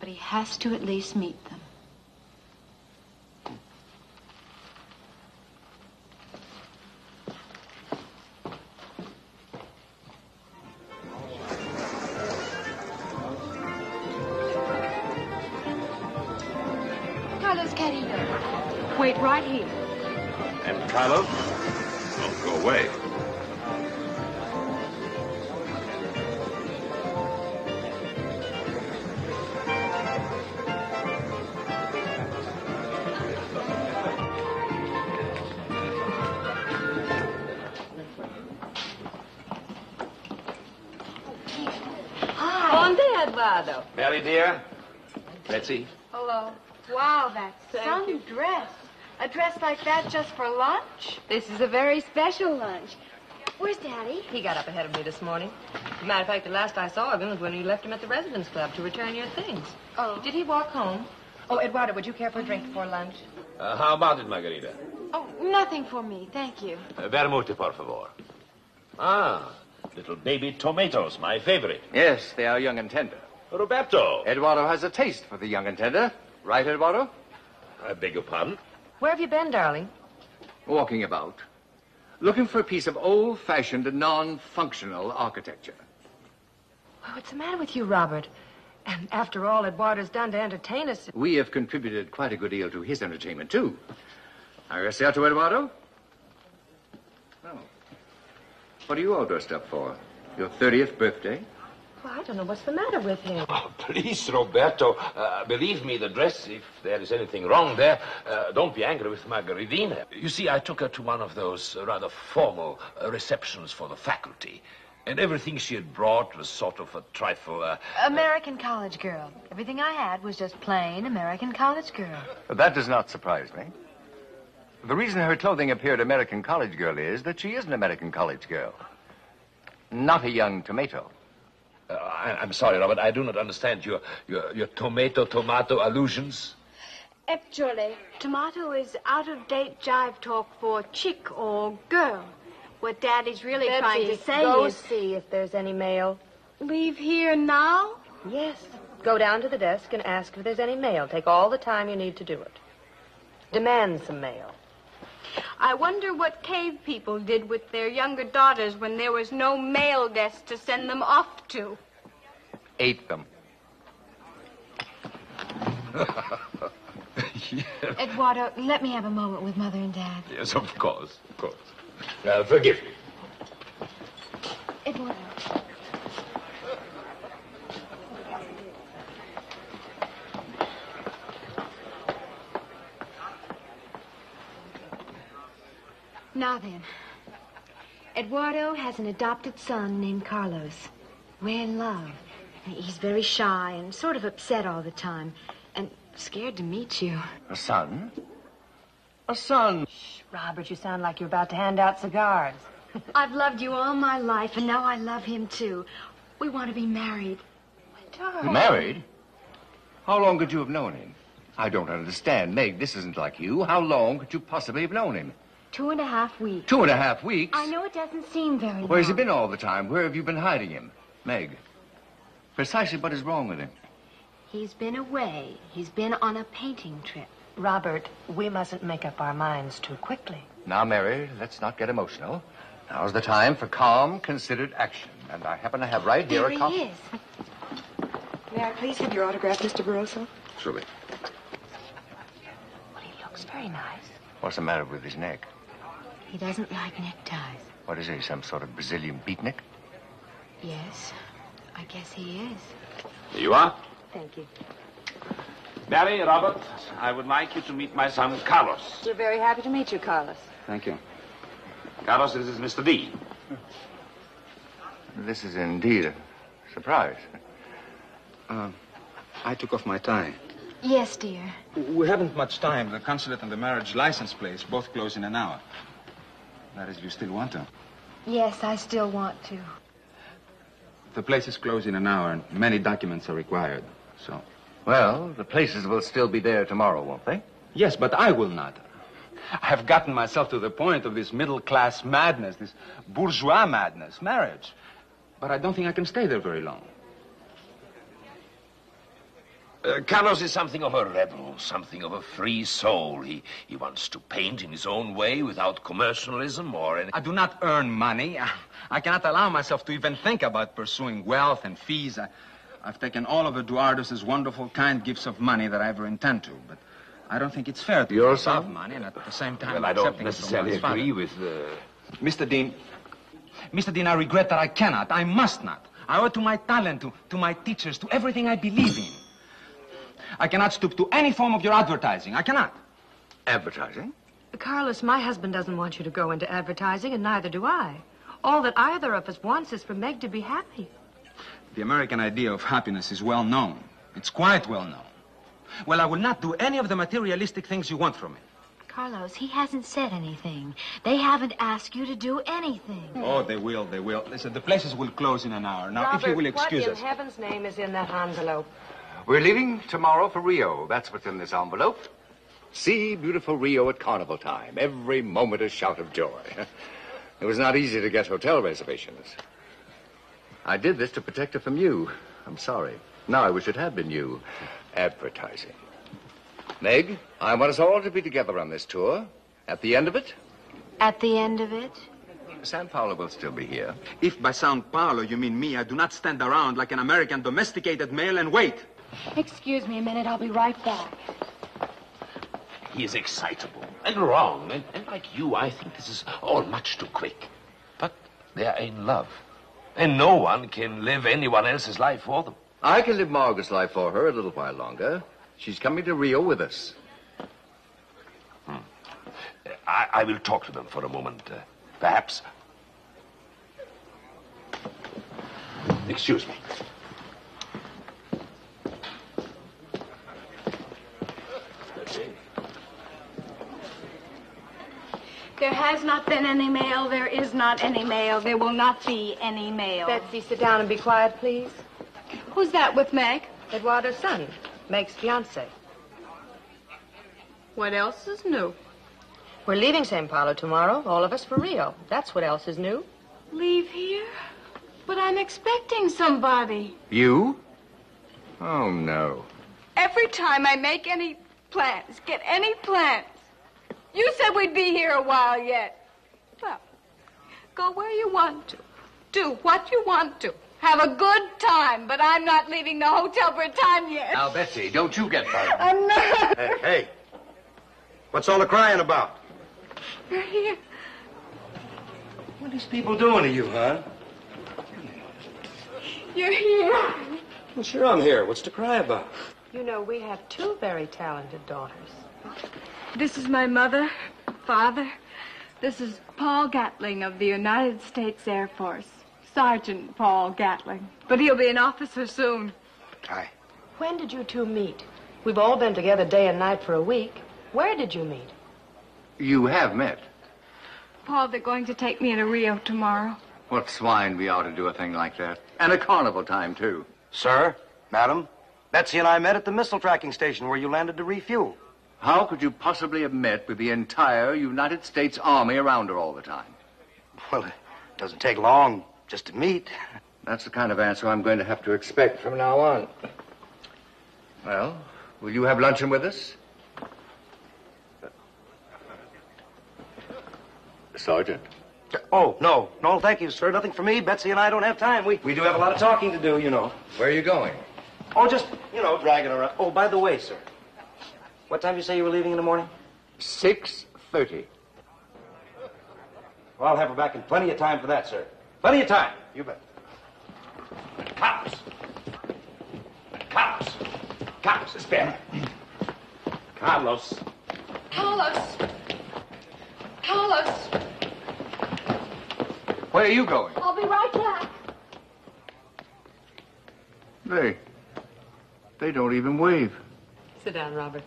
But he has to at least meet them. Carlos, querido. Wait right here. And Carlos? Don't go away. Eduardo. Mary, dear. Betsy. Hello. Wow, that's some dress. A dress like that just for lunch? This is a very special lunch. Where's Daddy? He got up ahead of me this morning. As a matter of fact, the last I saw of him was when you left him at the residence club to return your things. Oh. Did he walk home? Oh, Eduardo, would you care for a drink before lunch? How about it, Margarita? Oh, nothing for me, thank you. Vermouth, por favor. Ah, little baby tomatoes, my favorite. Yes, they are young and tender. Roberto. Eduardo has a taste for the young and tender. Right, Eduardo? I beg your pardon? Where have you been, darling? Walking about. Looking for a piece of old-fashioned, non-functional architecture. Well, what's the matter with you, Robert? And after all Eduardo's done to entertain us... We have contributed quite a good deal to his entertainment, too. Are you cierto, Eduardo? Oh. What are you all dressed up for? Your 30th birthday? Well, I don't know what's the matter with him. Oh, please, Roberto. Believe me, the dress, if there is anything wrong there, don't be angry with Margaritina. You see, I took her to one of those rather formal receptions for the faculty. And everything she had brought was sort of a trifle... American college girl. Everything I had was just plain American college girl. But that does not surprise me. The reason her clothing appeared American college girl is that she is an American college girl. Not a young tomato. I'm sorry, Robert. I do not understand your tomato allusions. Actually, tomato is out-of-date jive talk for chick or girl. What Daddy's really trying to say go is... see if there's any mail. Leave here now? Yes. Go down to the desk and ask if there's any mail. Take all the time you need to do it. Demand some mail. I wonder what cave people did with their younger daughters when there was no mail desk to send them off to. Ate them. Yes. Eduardo, let me have a moment with Mother and Dad. Yes, of course, of course. Forgive me. Eduardo. Now then, Eduardo has an adopted son named Carlos. We're in love. He's very shy and sort of upset all the time. And scared to meet you. A son? A son? Shh, Robert, you sound like you're about to hand out cigars. I've loved you all my life, and now I love him, too. We want to be married. Darling. Married? How long could you have known him? I don't understand. Meg, this isn't like you. How long could you possibly have known him? 2.5 weeks. 2.5 weeks? I know it doesn't seem very long. Where's he been all the time? Where have you been hiding him? Meg, precisely what is wrong with him? He's been away. He's been on a painting trip. Robert, we mustn't make up our minds too quickly. Now, Mary, let's not get emotional. Now's the time for calm, considered action. And I happen to have right here There a copy. he is. May I please have your autograph, Mr. Barroso? Surely. Well, he looks very nice. What's the matter with his neck? He doesn't like neckties. What is he, some sort of Brazilian beatnik? Yes, I guess he is. Here you are. Thank you. Mary, Robert, I would like you to meet my son, Carlos. We're very happy to meet you, Carlos. Thank you. Carlos, this is Mr. D. This is indeed a surprise. I took off my tie. Yes, dear. We haven't much time. The consulate and the marriage license place both close in an hour. That is, if you still want to. Yes, I still want to. The places close in an hour, and many documents are required, so... Well, the places will still be there tomorrow, won't they? Yes, but I will not. I have gotten myself to the point of this middle-class madness, this bourgeois madness, marriage. But I don't think I can stay there very long. Carlos is something of a rebel, something of a free soul. He wants to paint in his own way without commercialism or any... I do not earn money. I cannot allow myself to even think about pursuing wealth and fees. I've taken all of Eduardo's wonderful, kind gifts of money that I ever intend to, but I don't think it's fair to yourself money and at the same time Well, I don't accepting it from necessarily one's father. agree with... Mr. Dean, I regret that I cannot. I must not. I owe it to my talent, to my teachers, to everything I believe in. I cannot stoop to any form of your advertising. I cannot. Advertising? Carlos, my husband doesn't want you to go into advertising, and neither do I. All that either of us wants is for Meg to be happy. The American idea of happiness is well known. It's quite well known. Well, I will not do any of the materialistic things you want from me. Carlos, he hasn't said anything. They haven't asked you to do anything. Oh, they will. Listen, the places will close in an hour. Now, Robert, if you will excuse what us. in heaven's name is in that envelope? We're leaving tomorrow for Rio. That's what's in this envelope. See beautiful Rio at carnival time. Every moment a shout of joy. It was not easy to get hotel reservations. I did this to protect her from you. I'm sorry. Now I wish it had been you. Advertising. Meg, I want us all to be together on this tour. At the end of it... At the end of it? San Paulo will still be here. If by Sao Paulo you mean me, I do not stand around like an American domesticated male and wait. Excuse me a minute, I'll be right back. He is excitable and wrong. And like you, I think this is all much too quick. But they are in love. And no one can live anyone else's life for them. I can live Margaret's life for her a little while longer. She's coming to Rio with us. I will talk to them for a moment. Perhaps. Excuse me. There has not been any mail. There is not any mail. There will not be any mail. Betsy, sit down and be quiet, please. Who's that with Meg? Eduardo's son, Meg's fiancé. What else is new? We're leaving Sao Paulo tomorrow, all of us for Rio. That's what else is new. Leave here? But I'm expecting somebody. You? Oh, no. Every time I make any plans, get any plans, you said we'd be here a while yet. Well, go where you want to. Do what you want to. Have a good time, but I'm not leaving the hotel for a time yet. Now, Betsy, don't you get fired. I'm not. Hey. What's all the crying about? You're here. What are these people doing to you, huh? You're here. Well, sure I'm here. What's to cry about? You know, we have two very talented daughters. This is my mother, father, This is Paul Gatling of the United States Air Force. Sergeant Paul Gatling. But he'll be an officer soon. Hi. When did you two meet? We've all been together day and night for a week. Where did you meet? You have met. Paul, they're going to take me to Rio tomorrow. What swine we are to do a thing like that. And a carnival time, too. Sir, madam, Betsy and I met at the missile tracking station where you landed to refuel. How could you possibly have met with the entire United States Army around her all the time? Well, it doesn't take long just to meet. That's the kind of answer I'm going to have to expect from now on. Well, will you have luncheon with us? Sergeant. Oh, no, thank you, sir. Nothing for me. Betsy and I don't have time. We do have a lot of talking to do, you know. Where are you going? Oh, just, dragging around. Oh, by the way, sir. What time did you say you were leaving in the morning? 6:30. Well, I'll have her back in plenty of time for that, sir. Plenty of time. You bet. Cops! Cops! Cops, it's Ben. Carlos. Carlos! Carlos! Where are you going? I'll be right back. They don't even wave. Sit down, Robert.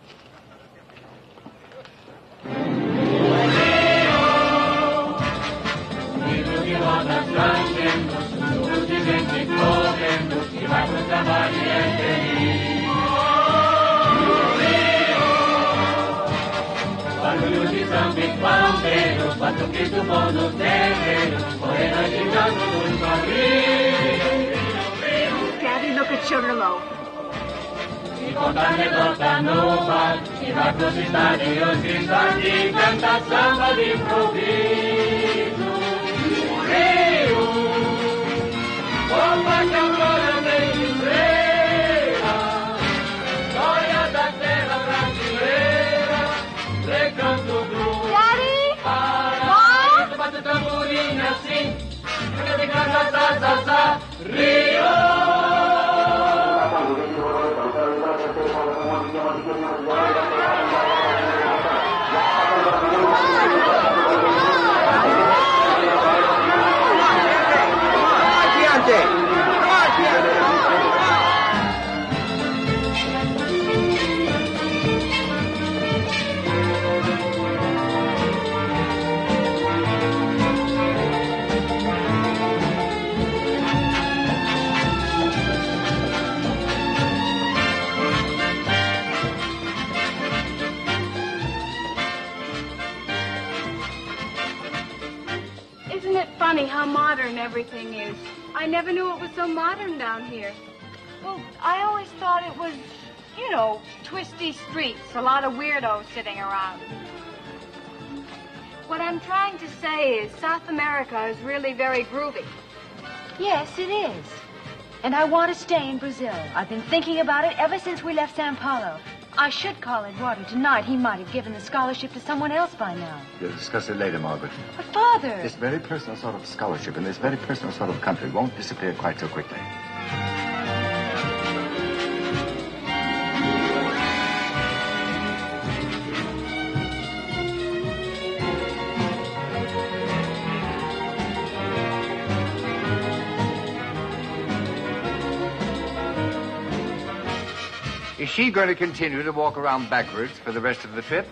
Daddy, look at Sugarloaf. Isn't it funny how modern everything is? I never knew it was so modern down here. Well, I always thought it was, twisty streets, a lot of weirdos sitting around. What I'm trying to say is South America is really very groovy. Yes, it is. And I want to stay in Brazil. I've been thinking about it ever since we left Sao Paulo. I should call Eduardo tonight. He might have given the scholarship to someone else by now. We'll discuss it later, Margaret. But, Father... This very personal sort of scholarship in this very personal sort of country won't disappear quite so quickly. Is she going to continue to walk around backwards for the rest of the trip?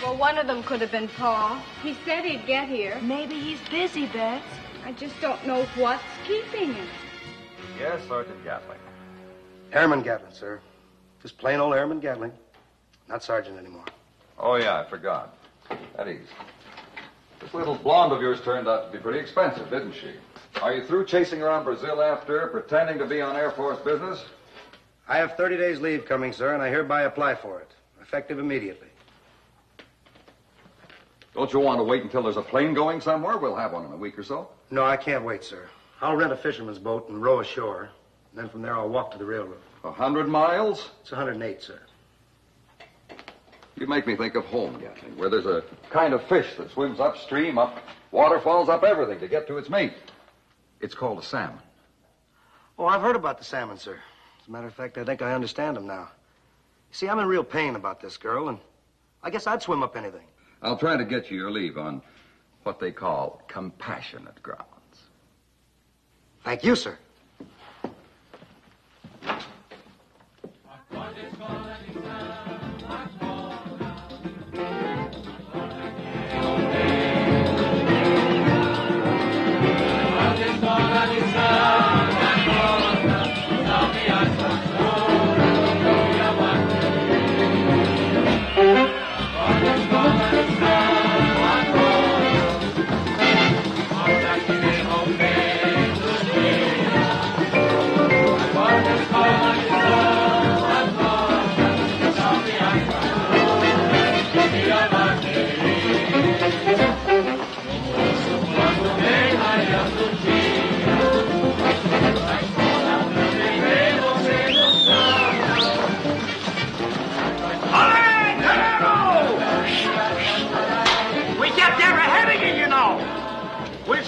Well, one of them could have been Paul. He said he'd get here. Maybe he's busy, Bets. I just don't know what's keeping him. Yes, Sergeant Gatling. Airman Gatling, sir. Just plain old Airman Gatling. Not Sergeant anymore. Oh, yeah, I forgot. Eddie's. This little blonde of yours turned out to be pretty expensive, didn't she? Are you through chasing around Brazil after her, pretending to be on Air Force business? I have 30 days leave coming, sir, and I hereby apply for it. Effective immediately. Don't you want to wait until there's a plane going somewhere? We'll have one in a week or so. No, I can't wait, sir. I'll rent a fisherman's boat and row ashore. And then from there I'll walk to the railroad. 100 miles? It's 108, sir. You make me think of home, Gatling, where there's a kind of fish that swims upstream, up waterfalls, up everything to get to its mate. It's called a salmon. Oh, I've heard about the salmon, sir. As a matter of fact, I think I understand them now. You see, I'm in real pain about this girl, and I guess I'd swim up anything. I'll try to get you your leave on what they call compassionate grounds. Thank you, sir.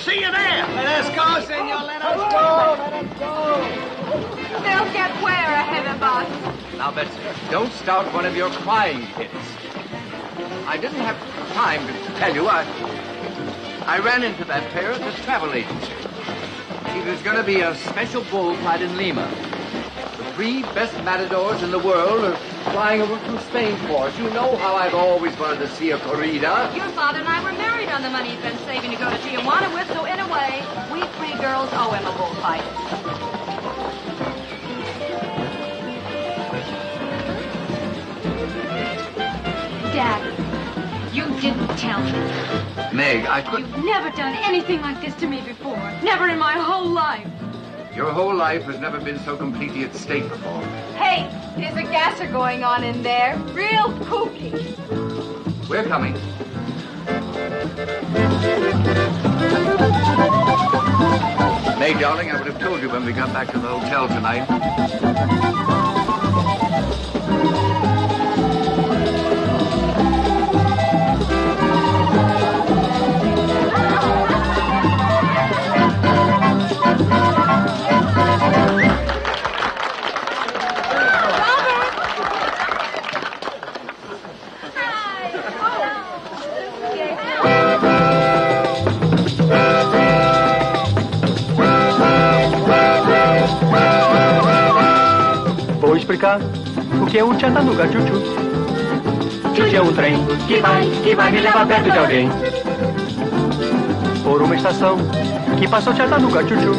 See you there. Let us go, senor. Let us go. Let us go. They'll get where ahead of us? Now, Betsy, don't start one of your crying fits. I didn't have time to tell you. I ran into that pair at the travel agency. There's going to be a special bullfight in Lima. The 3 best matadors in the world are flying over from Spain for us. You know how I've always wanted to see a corrida. Your father and I were married on the money he'd been saving to go to Tijuana with, so in a way, we 3 girls owe him a bullfight. Daddy, you didn't tell me. Meg, I could... You've never done anything like this to me before. Never in my whole life. Your whole life has never been so completely at stake before. Hey, there's a gasser going on in there. Real kooky. We're coming. Meg, darling, I would have told you when we got back to the hotel tonight. Vou explicar o que é o Chattanooga Chuchu. Chuchu é um trem que vai me levar perto de alguém. Por uma estação que passou Chattanooga Chuchu.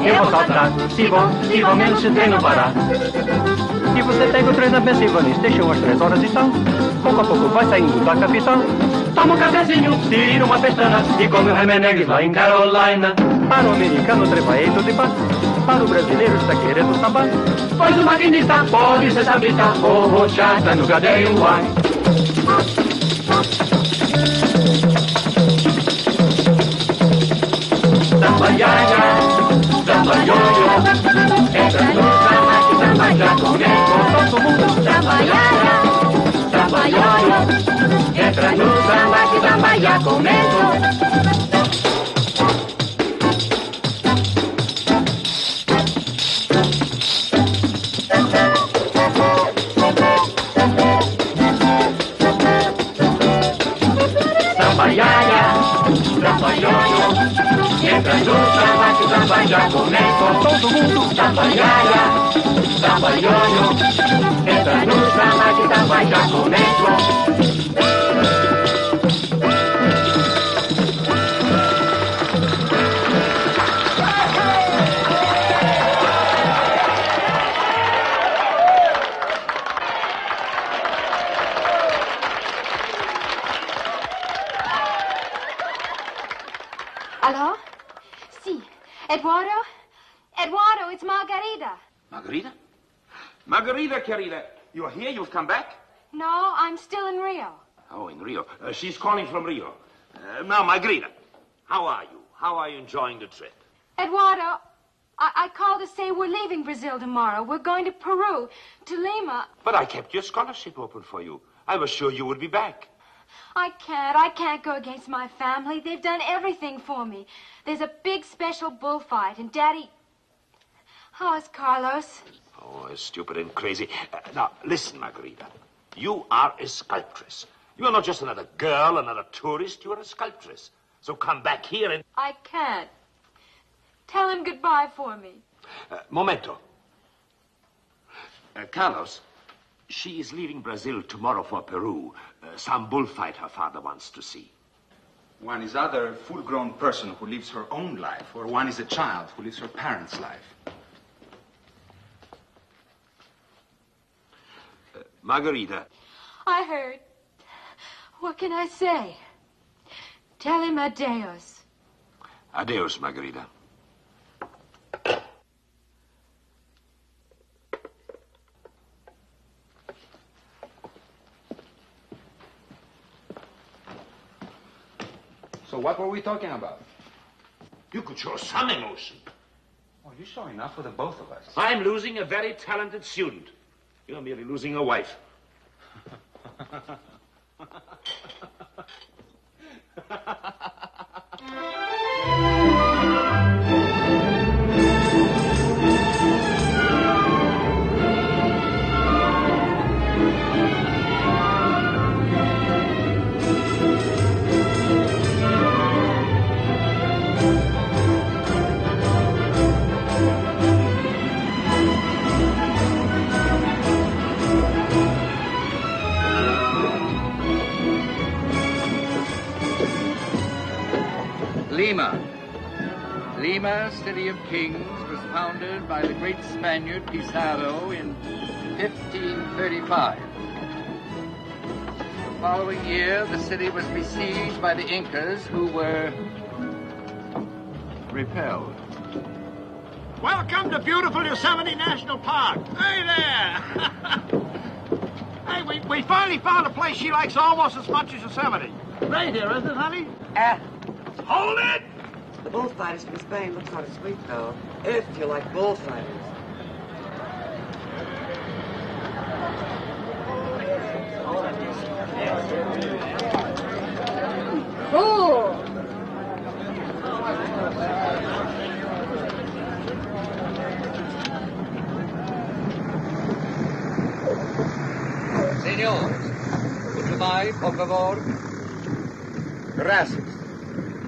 Eu vou saltar, se vou mesmo se o trem não parar. E você pega o trem na Pensilvânia Station às 3 horas e tal. Pouco a pouco vai saindo da capital. Toma um cafezinho, tira uma pestana e come o Hemingway lá em Carolina. Para o americano, o trem vai indo de paz. Para o brasileiro está querendo sambar. Pois o maquinista pode ser sambista. Oh, Chattanooga dei um ar. Samba iaia, samba ioiô. Entra no samba que samba já começou. Todo mundo samba iaia, samba ioiô. Entra no samba que samba já começou. Entra no samba que o samba já começou. Todo mundo samba iaia, samba ioiô. Entra no samba que o samba já começou. Hello? Si. Eduardo? Eduardo, it's Margarita. Margarita? Margarita, querida, you're here? You've come back? No, I'm still in Rio. Oh, in Rio. She's calling from Rio. Now, Margarita, how are you? How are you enjoying the trip? Eduardo, I called to say we're leaving Brazil tomorrow. We're going to Peru, to Lima. But I kept your scholarship open for you. I was sure you would be back. I can't go against my family. They've done everything for me. There's a big special bullfight, and Daddy... How is Carlos? Oh, stupid and crazy. Now, listen, Margarita. You are a sculptress. You are not just another girl, another tourist. You are a sculptress. So come back here and... I can't. Tell him goodbye for me. Momento. Carlos, she is leaving Brazil tomorrow for Peru. Some bullfight her father wants to see. One is either a full-grown person who lives her own life, or one is a child who lives her parents' life. Margarita. I heard. What can I say? Tell him adios. Adios, Margarita. So what were we talking about? You could show some emotion. Well, you saw enough for the both of us. I'm losing a very talented student. You're merely losing a wife. Lima, city of kings, was founded by the great Spaniard Pizarro in 1535. The following year, the city was besieged by the Incas, who were repelled. Welcome to beautiful Yosemite National Park. Hey there! Hey, we finally found a place she likes almost as much as Yosemite. Right here, isn't it, honey? Hold it! The bullfighters from Spain look sort of sweet, though, if you like bullfighters. Cool. Señor, would you mind, por favor? Gracias.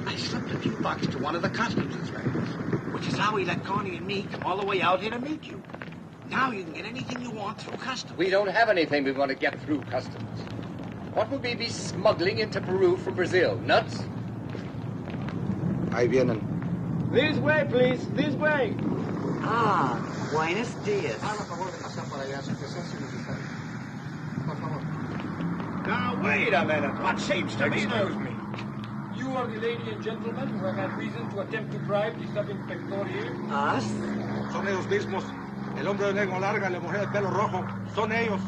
I slipped a few bucks to one of the customs inspectors, which is how we let Connie and me come all the way out here to meet you. Now you can get anything you want through customs. We don't have anything we want to get through customs. What would we be smuggling into Peru from Brazil? Nuts? Ahí vienen. This way, please. This way. Ah, buenos dias. Now, wait a minute. What seems to me Excuse me. You are the lady and gentleman who have had reason to attempt to bribe the sub-inspector here? Us? Son ellos mismos. El hombre de lengua larga y la mujer de pelo rojo. Son ellos.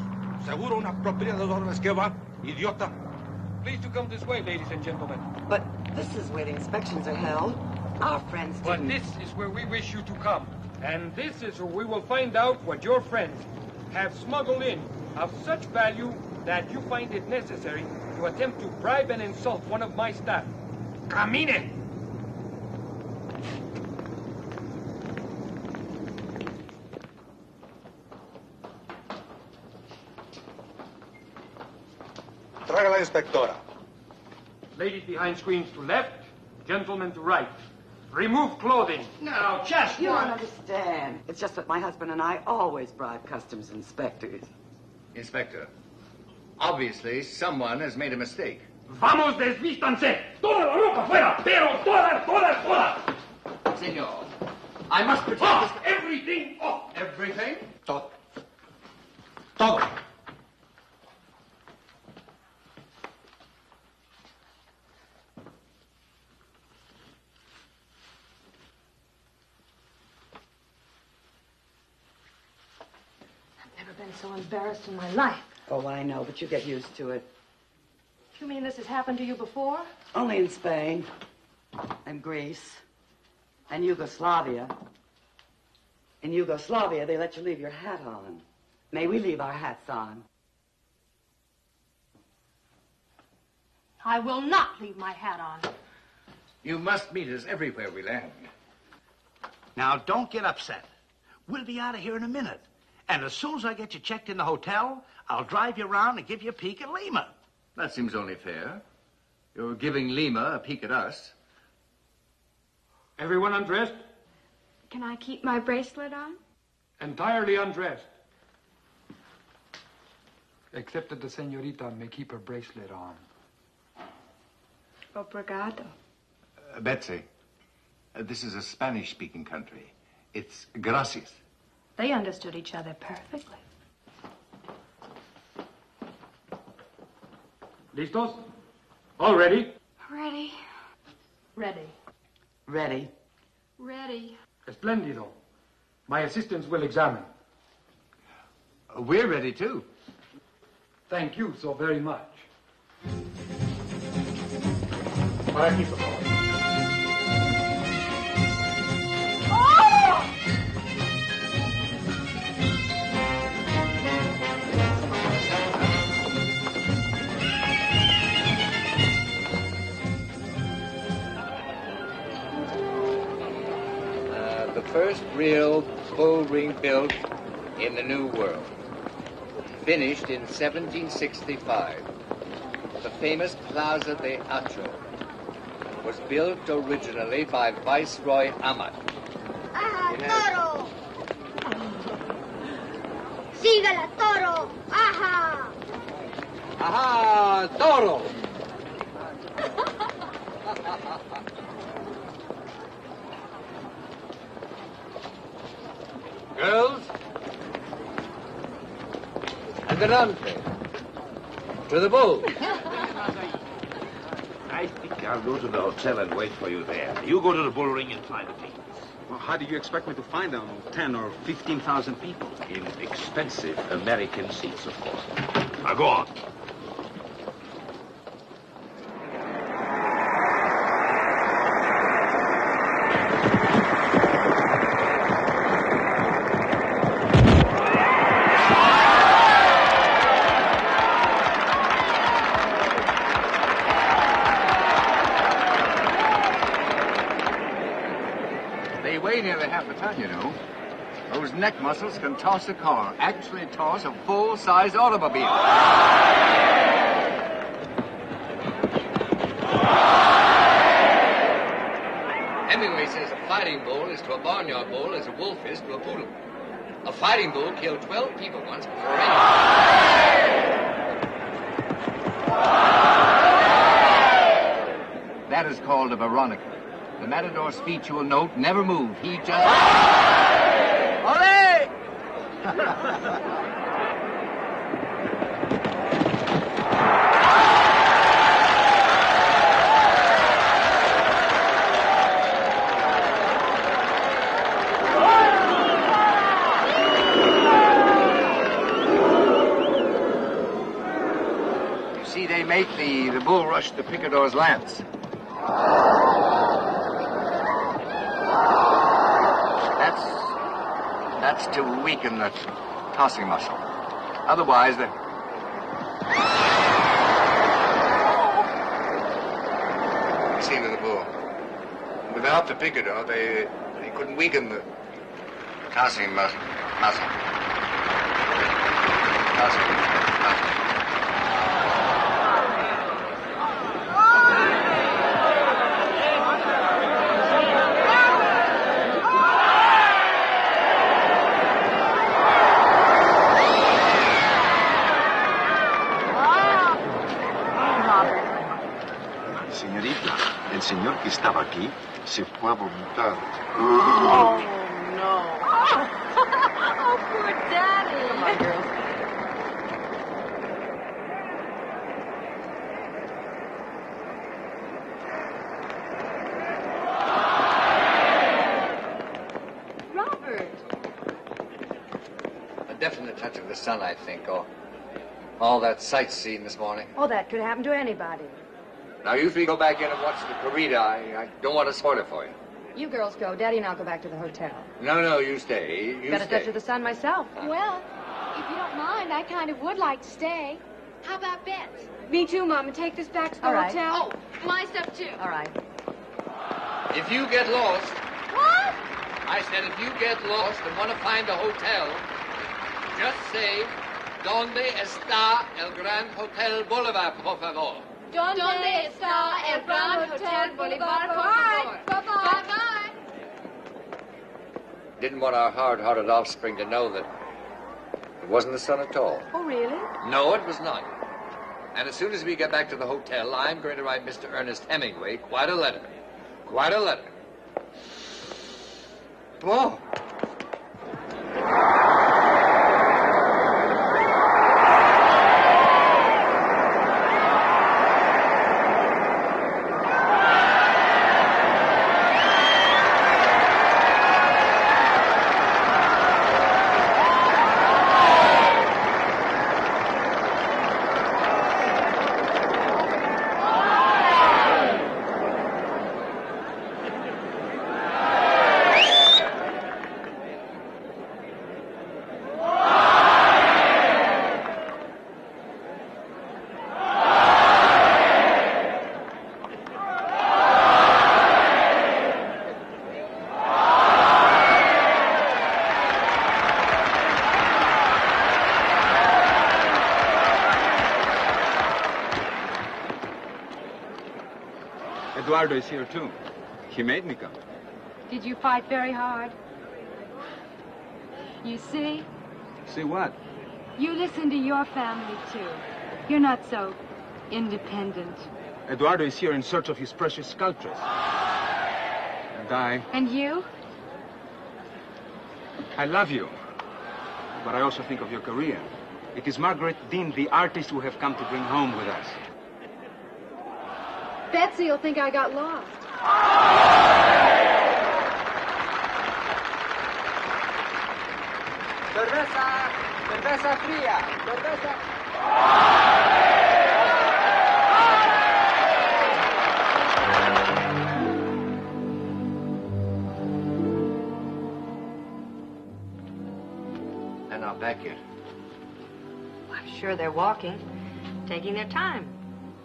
Seguro una propina de $2 que va. Idiota. Please to come this way, ladies and gentlemen. But this is where the inspections are held. Our friends But didn't... this is where we wish you to come. And this is where we will find out what your friends have smuggled in of such value that you find it necessary to attempt to bribe and insult one of my staff. Camine! Traga la inspectora. Ladies behind screens to left, gentlemen to right. Remove clothing. No, just You don't understand. It's just that my husband and I always bribe customs inspectors. Inspector, obviously someone has made a mistake. Vamos, desvístanse. Toda la ropa fuera, pero toda. Senor, I must protect off, everything off. Everything? Todo. I've never been so embarrassed in my life. Oh, I know, but you get used to it. You mean this has happened to you before? Only in Spain, and Greece, and Yugoslavia. In Yugoslavia, they let you leave your hat on. May we leave our hats on? I will not leave my hat on. You must meet us everywhere we land. Now, don't get upset. We'll be out of here in a minute. And as soon as I get you checked in the hotel, I'll drive you around and give you a peek at Lima. That seems only fair. You're giving Lima a peek at us. Everyone undressed? Can I keep my bracelet on? Entirely undressed. Except that the senorita may keep her bracelet on. Obrigado. Betsy, this is a Spanish-speaking country. It's gracias. They understood each other perfectly. Listos? All ready? Ready. Ready. Ready. Ready. Esplendido. My assistants will examine. We're ready, too. Thank you so very much. Para aquí, por favor. The first real bull ring built in the New World. Finished in 1765. The famous Plaza de Acho was built originally by Viceroy Amat. ¡Ajá, toro! ¡Sígala, toro! ¡Ajá! ¡Ajá, toro! Girls, adelante. To the bull. I think I'll go to the hotel and wait for you there. You go to the bull ring and find the teams. Well, how do you expect me to find them? 10 or 15,000 people. In expensive American seats, of course. Now go on. You know, those neck muscles can toss a car, actually toss a full-size automobile. Hemingway says a fighting bull is to a barnyard bull as a wolf is to a poodle. A fighting bull killed 12 people once before That is called a Veronica. The matador's feet, you will note, never move. He just... Olé! You see, they make the bull rush the picador's lance. That's to weaken the tossing muscle. Otherwise, the... See to the bull. Without the picador, they couldn't weaken the tossing muscle. Tossing muscle. señor que estaba aquí se fue a vomitar. Oh, no. Oh, poor Daddy. Come on, girls. Robert. A definite touch of the sun, I think, or all that sightseeing this morning. Oh, that could happen to anybody. Now, you three go back in and watch the corrida. I don't want to spoil it for you. You girls go. Daddy and I'll go back to the hotel. No, you stay. You Got a stay. touch of the sun myself. Well, if you don't mind, I kind of would like to stay. How about Bets? Me too, Mama. Take this back to the All right. hotel. Oh, my stuff too. All right. If you get lost, What? I said if you get lost and want to find a hotel, just say, ¿Dónde está el Grand Hotel Boulevard, por favor? ¿Dónde está el Grand Hotel Boulevard, por favor? Bye-bye. Didn't want our hard-hearted offspring to know that it wasn't the son at all. Oh, really? No, it was not. And as soon as we get back to the hotel, I'm going to write Mr. Ernest Hemingway quite a letter. Quite a letter. Whoa. Eduardo is here, too. He made me come. Did you fight very hard? You see? See what? You listen to your family, too. You're not so independent. Eduardo is here in search of his precious sculptress. And I... And you? I love you. But I also think of your career. It is Margaret Dean, the artist, who have come to bring home with us. Betsy will think I got lost. Cerveza fría. Cerveza. They're not back yet. I'm sure they're walking, taking their time.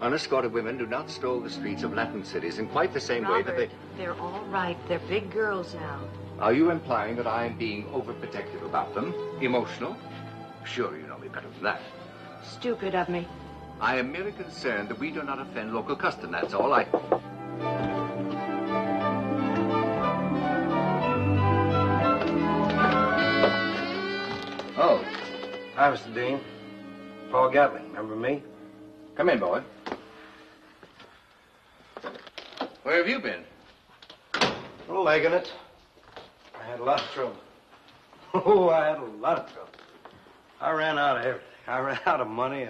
Unescorted women do not stroll the streets of Latin cities in quite the same way that they... They're all right. They're big girls now. Are you implying that I am being overprotective about them? Emotional? Sure, you know me better than that. Stupid of me. I am merely concerned that we do not offend local custom, that's all. Oh. Hi, Mr. Dean. Paul Gatling, remember me? Come in, boy. Where have you been? Well, legging it. I had a lot of trouble. Oh, I had a lot of trouble. I ran out of everything. I ran out of money.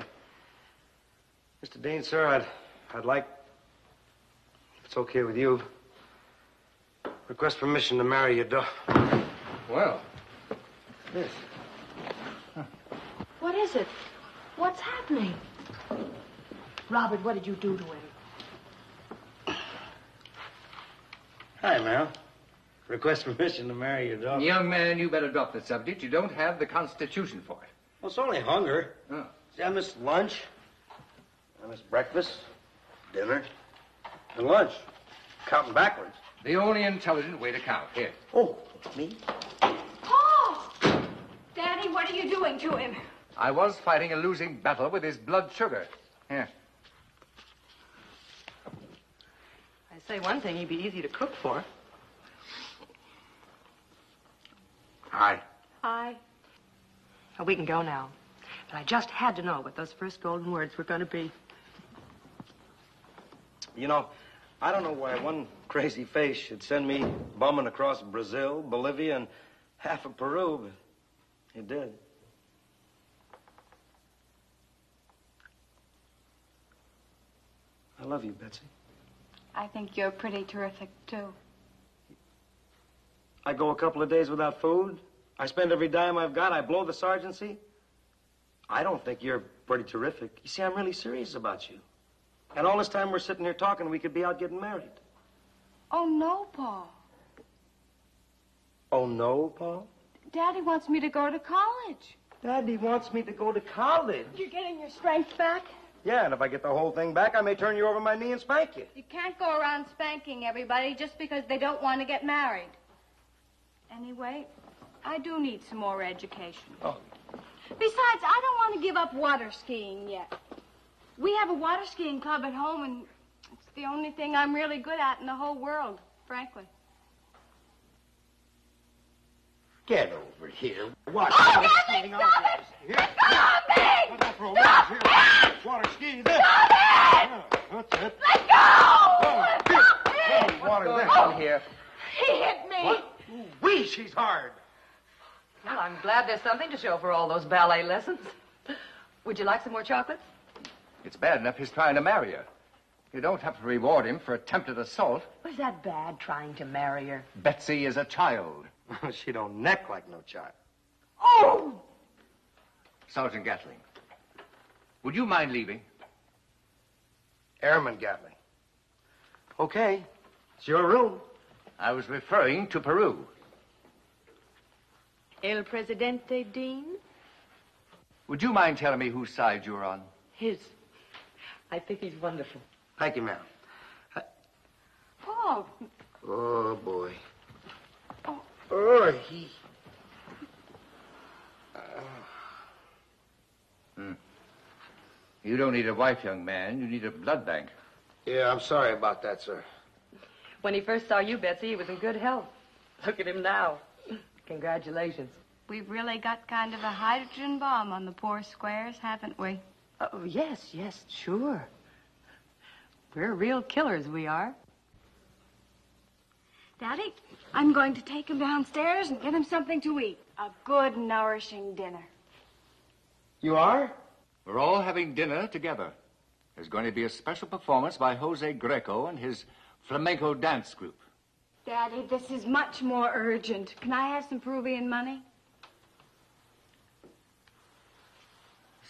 Mr. Dean, sir, I'd like, if it's okay with you, request permission to marry your daughter. Well, this. What is it? What's happening? Robert, what did you do to him? Hi, Mel. Request permission to marry your daughter. Young man, you better drop the subject. You don't have the Constitution for it. Well, it's only hunger. Oh. See, I missed lunch. I missed breakfast, dinner, and lunch. Counting backwards. The only intelligent way to count. Here. Oh, me? Paul! Daddy, what are you doing to him? I was fighting a losing battle with his blood sugar. Here. I say one thing, he'd be easy to cook for. Hi. Hi. Well, we can go now. But I just had to know what those first golden words were going to be. You know, I don't know why one crazy face should send me bumming across Brazil, Bolivia, and half of Peru, but it did. I love you, Betsy. I think you're pretty terrific, too. I go a couple of days without food. I spend every dime I've got. I blow the sergeancy. I don't think you're pretty terrific. You see, I'm really serious about you. And all this time we're sitting here talking, we could be out getting married. Oh, no, Paul. Oh, no, Paul? Daddy wants me to go to college. Daddy wants me to go to college. You're getting your strength back? Yeah, and if I get the whole thing back, I may turn you over my knee and spank you. You can't go around spanking everybody just because they don't want to get married. Anyway, I do need some more education. Oh, Besides, I don't want to give up water skiing yet. We have a water skiing club at home, and it's the only thing I'm really good at in the whole world, frankly. Get over here. Watch Oh, water Levin, skiing. stop it! Here. Stop it! What's that for a Stop water it! here? Water ski there. Stop it! Yeah, that's it. Let go! Stop it! Water there. Oh, here. he hit me. What? Wee, she's hard. Well, I'm glad there's something to show for all those ballet lessons. Would you like some more chocolates? It's bad enough he's trying to marry her. You don't have to reward him for attempted assault. Was that bad, trying to marry her? Betsy is a child. She don't neck like no child. Oh! Sergeant Gatling, would you mind leaving? Airman Gatling. Okay. It's your room. I was referring to Peru. El Presidente, Dean? Would you mind telling me whose side you're on? His. I think he's wonderful. Thank you, ma'am. Paul. Oh, boy. Oh, he... You don't need a wife, young man. You need a blood bank. Yeah, I'm sorry about that, sir. When he first saw you, Betsy, he was in good health. Look at him now. Congratulations. We've really got kind of a hydrogen bomb on the poor squares, haven't we? Oh, yes, sure. We're real killers, we are. Daddy, I'm going to take him downstairs and get him something to eat. A good, nourishing dinner. You are? We're all having dinner together. There's going to be a special performance by Jose Greco and his flamenco dance group. Daddy, this is much more urgent. Can I have some Peruvian money?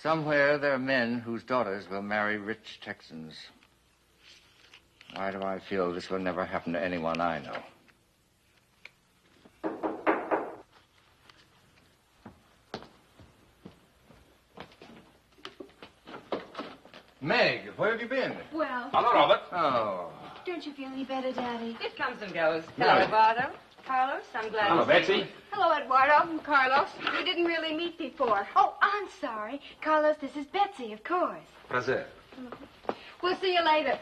Somewhere there are men whose daughters will marry rich Texans. Why do I feel this will never happen to anyone I know? Meg, where have you been? Well, Hello, Robert. Oh. don't you feel any better, Daddy? It comes and goes. Yeah. Hello, Eduardo. Carlos, I'm glad Hello, to see Betsy. you. Hello, Eduardo and Carlos. We didn't really meet before. Oh, I'm sorry. Carlos, this is Betsy, of course. Prazer. We'll see you later.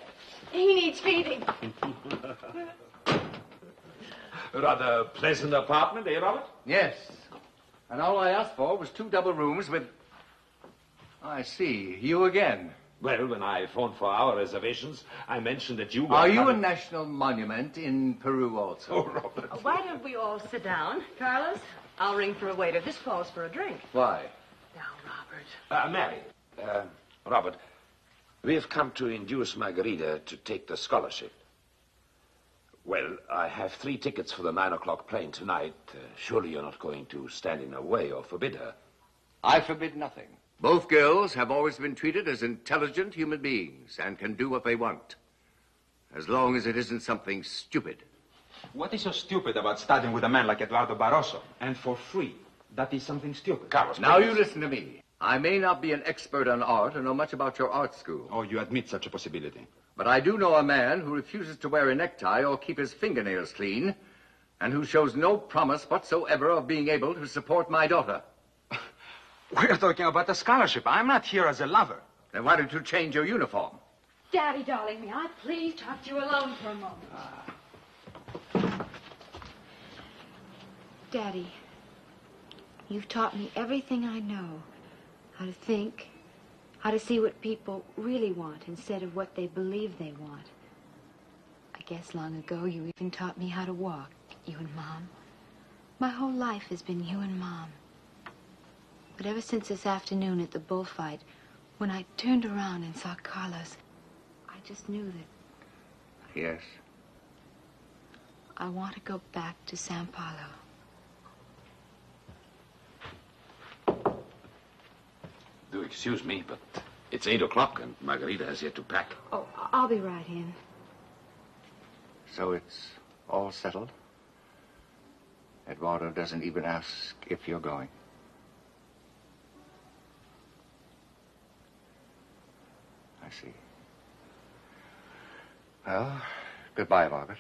He needs feeding. Rather pleasant apartment, eh, Robert? Yes. And all I asked for was 2 double rooms with... I see. You again. Well, when I phoned for our reservations, I mentioned that you were... Are you a coming- national monument in Peru also? Oh, Robert. Why don't we all sit down? Carlos, I'll ring for a waiter. This calls for a drink. Why? Now, Robert. Mary. Robert, we have come to induce Margarita to take the scholarship. Well, I have 3 tickets for the 9 o'clock plane tonight. Surely you're not going to stand in her way or forbid her. I forbid nothing. Both girls have always been treated as intelligent human beings and can do what they want. As long as it isn't something stupid. What is so stupid about studying with a man like Eduardo Barroso? And for free. That is something stupid. Carlos, Now please. you listen to me. I may not be an expert on art or know much about your art school. Oh, you admit such a possibility. But I do know a man who refuses to wear a necktie or keep his fingernails clean, and who shows no promise whatsoever of being able to support my daughter. We're talking about a scholarship. I'm not here as a lover. Then why don't you change your uniform? Daddy, darling, may I please talk to you alone for a moment? Daddy, you've taught me everything I know. How to think, how to see what people really want instead of what they believe they want. I guess long ago you even taught me how to walk, you and Mom. My whole life has been you and Mom. But ever since this afternoon at the bullfight, when I turned around and saw Carlos, I just knew that Yes. I want to go back to Sao Paulo. Do excuse me, but it's 8 o'clock and Margarita has yet to pack. Oh, I'll be right in. So it's all settled? Eduardo doesn't even ask if you're going. I see. Well, goodbye, Margaret.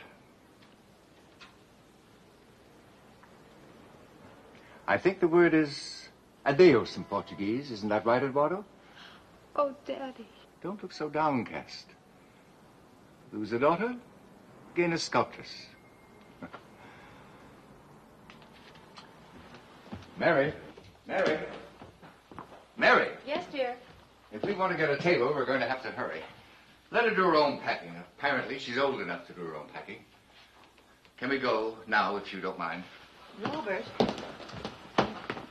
I think the word is Adeus in Portuguese. Isn't that right, Eduardo? Oh, Daddy. Don't look so downcast. Lose a daughter, gain a sculptress. Mary. Mary. Mary. Yes, dear. If we want to get a table, we're going to have to hurry. Let her do her own packing. Apparently, she's old enough to do her own packing. Can we go now, if you don't mind? Robert,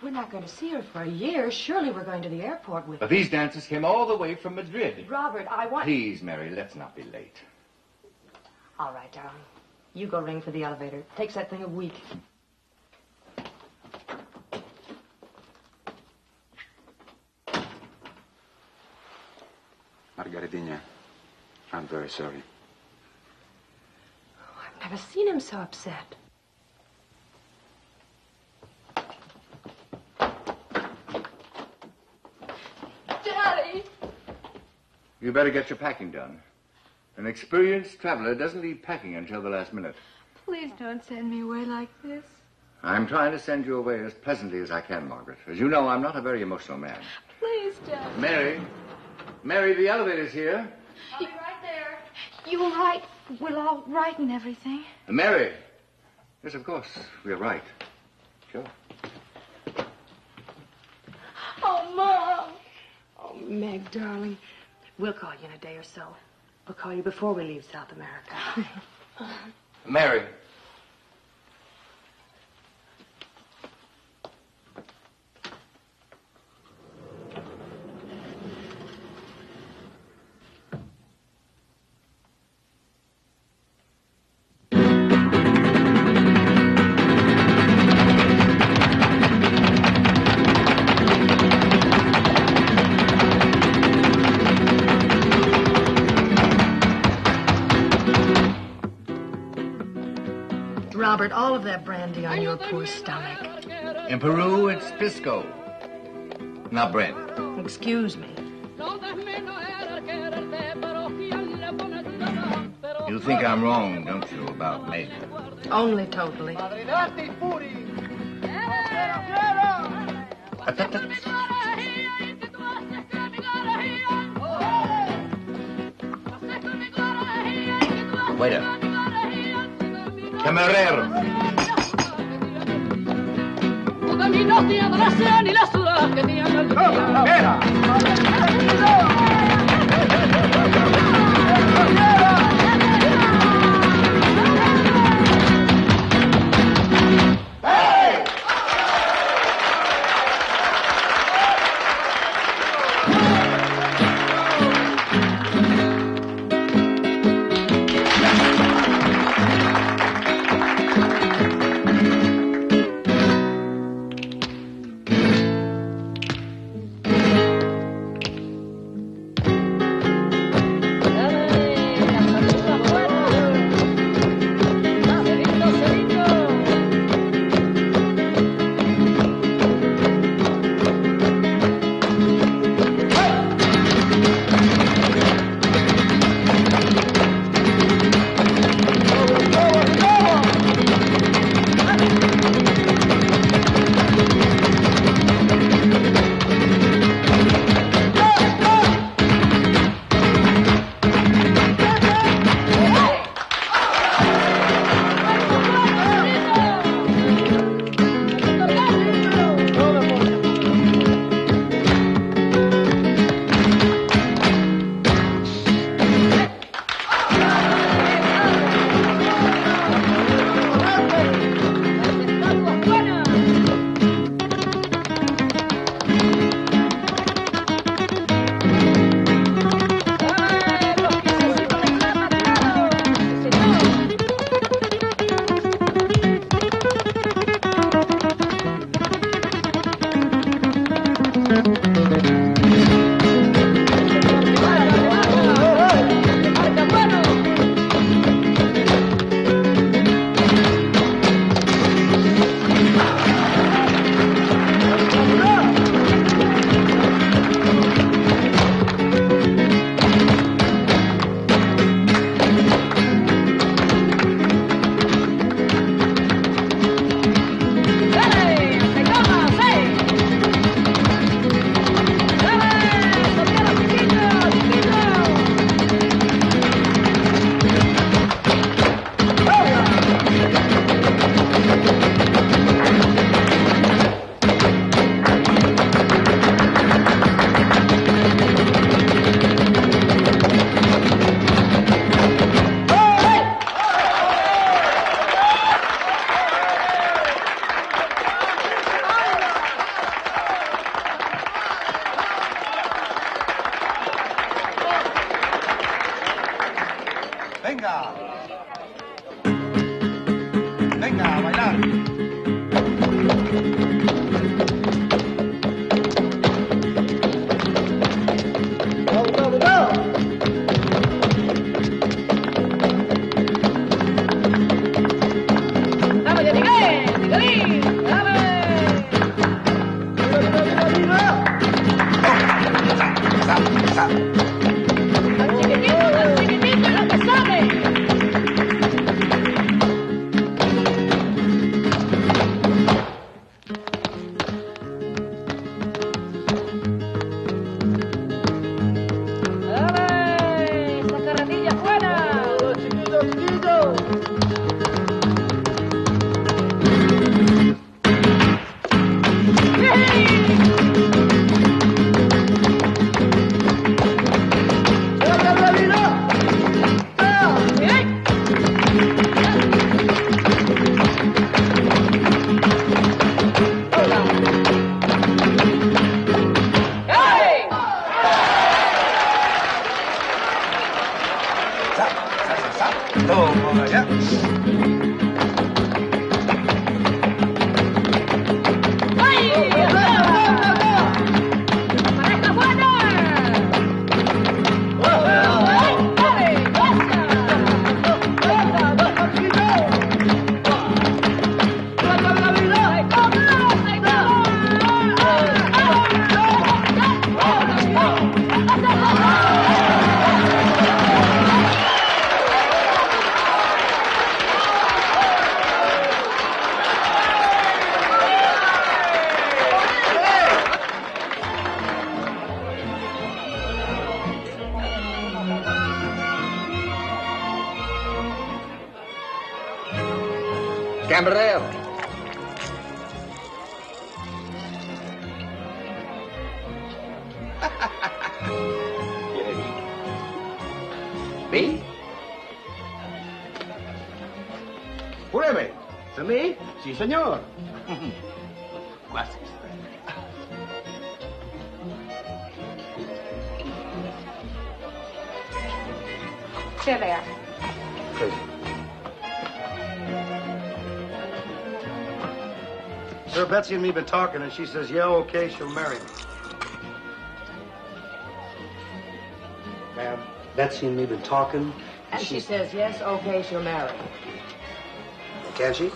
we're not going to see her for a year. Surely we're going to the airport with her. But these dancers came all the way from Madrid. Robert, I want... Please, Mary, let's not be late. All right, darling. You go ring for the elevator. Takes that thing a week. Margaretina, I'm very sorry. Oh, I've never seen him so upset. Daddy! You better get your packing done. An experienced traveler doesn't leave packing until the last minute. Please don't send me away like this. I'm trying to send you away as pleasantly as I can, Margaret. As you know, I'm not a very emotional man. Please, Daddy. Mary. Mary, the elevator's here. I'll be right there. You're right. We're all right and everything. Mary. Yes, of course. We're right. Sure. Oh, Mom. Oh, Meg, darling. We'll call you in a day or so. We'll call you before we leave South America. Mary. Robert, all of that brandy on your poor stomach. In Peru, it's pisco. Not Brent. Excuse me. You think I'm wrong, don't you, about Meg? Only totally. Waiter. Camarero. Venga. Venga, a bailar. Camarero. ¿Me? Pruebe. ¿Es me? Sí, señor. Gracias. Here they are. Sir, Betsy and me been talking, and she says, yeah, okay, she'll marry me. Ma'am, Betsy and me been talking, And she says, yes, okay, she'll marry. Can she?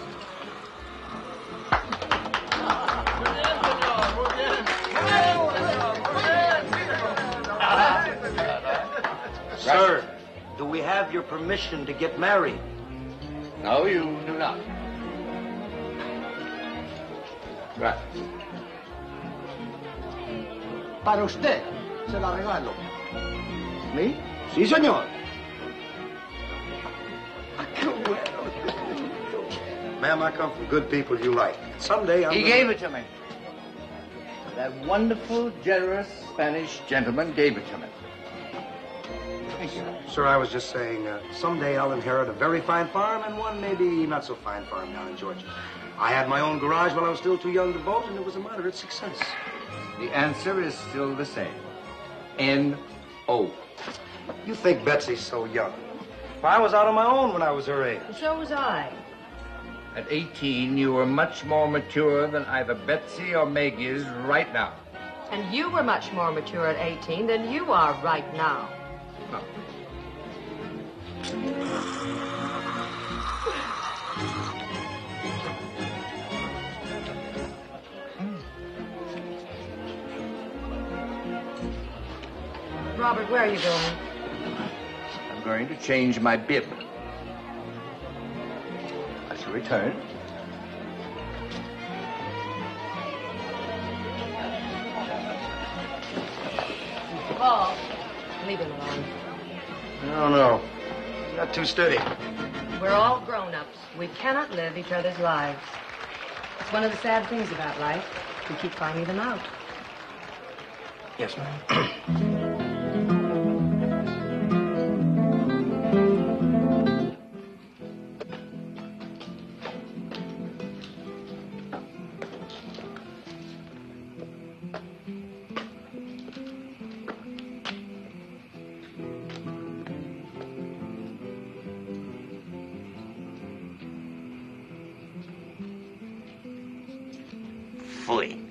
Sir, do we have your permission to get married? No, you do not. Gracias. Para usted, se la regalo. ¿Me? Sí, señor. Ma'am, I come from good people you like. Someday I'm He gave it to me. That wonderful, generous Spanish gentleman gave it to me. Thank you. Sir, I was just saying, someday I'll inherit a very fine farm and one maybe not so fine farm down in Georgia. I had my own garage when I was still too young to vote, and it was a moderate success. The answer is still the same. N-O. You think Betsy's so young. I was out on my own when I was her age. And so was I. At 18, you were much more mature than either Betsy or Meg is right now. And you were much more mature at 18 than you are right now. No. Robert, where are you going? I'm going to change my bib. I shall return. Paul, leave him alone. No, no. He's not too steady. We're all grown-ups. We cannot live each other's lives. It's one of the sad things about life. We keep finding them out. Yes, ma'am. fui.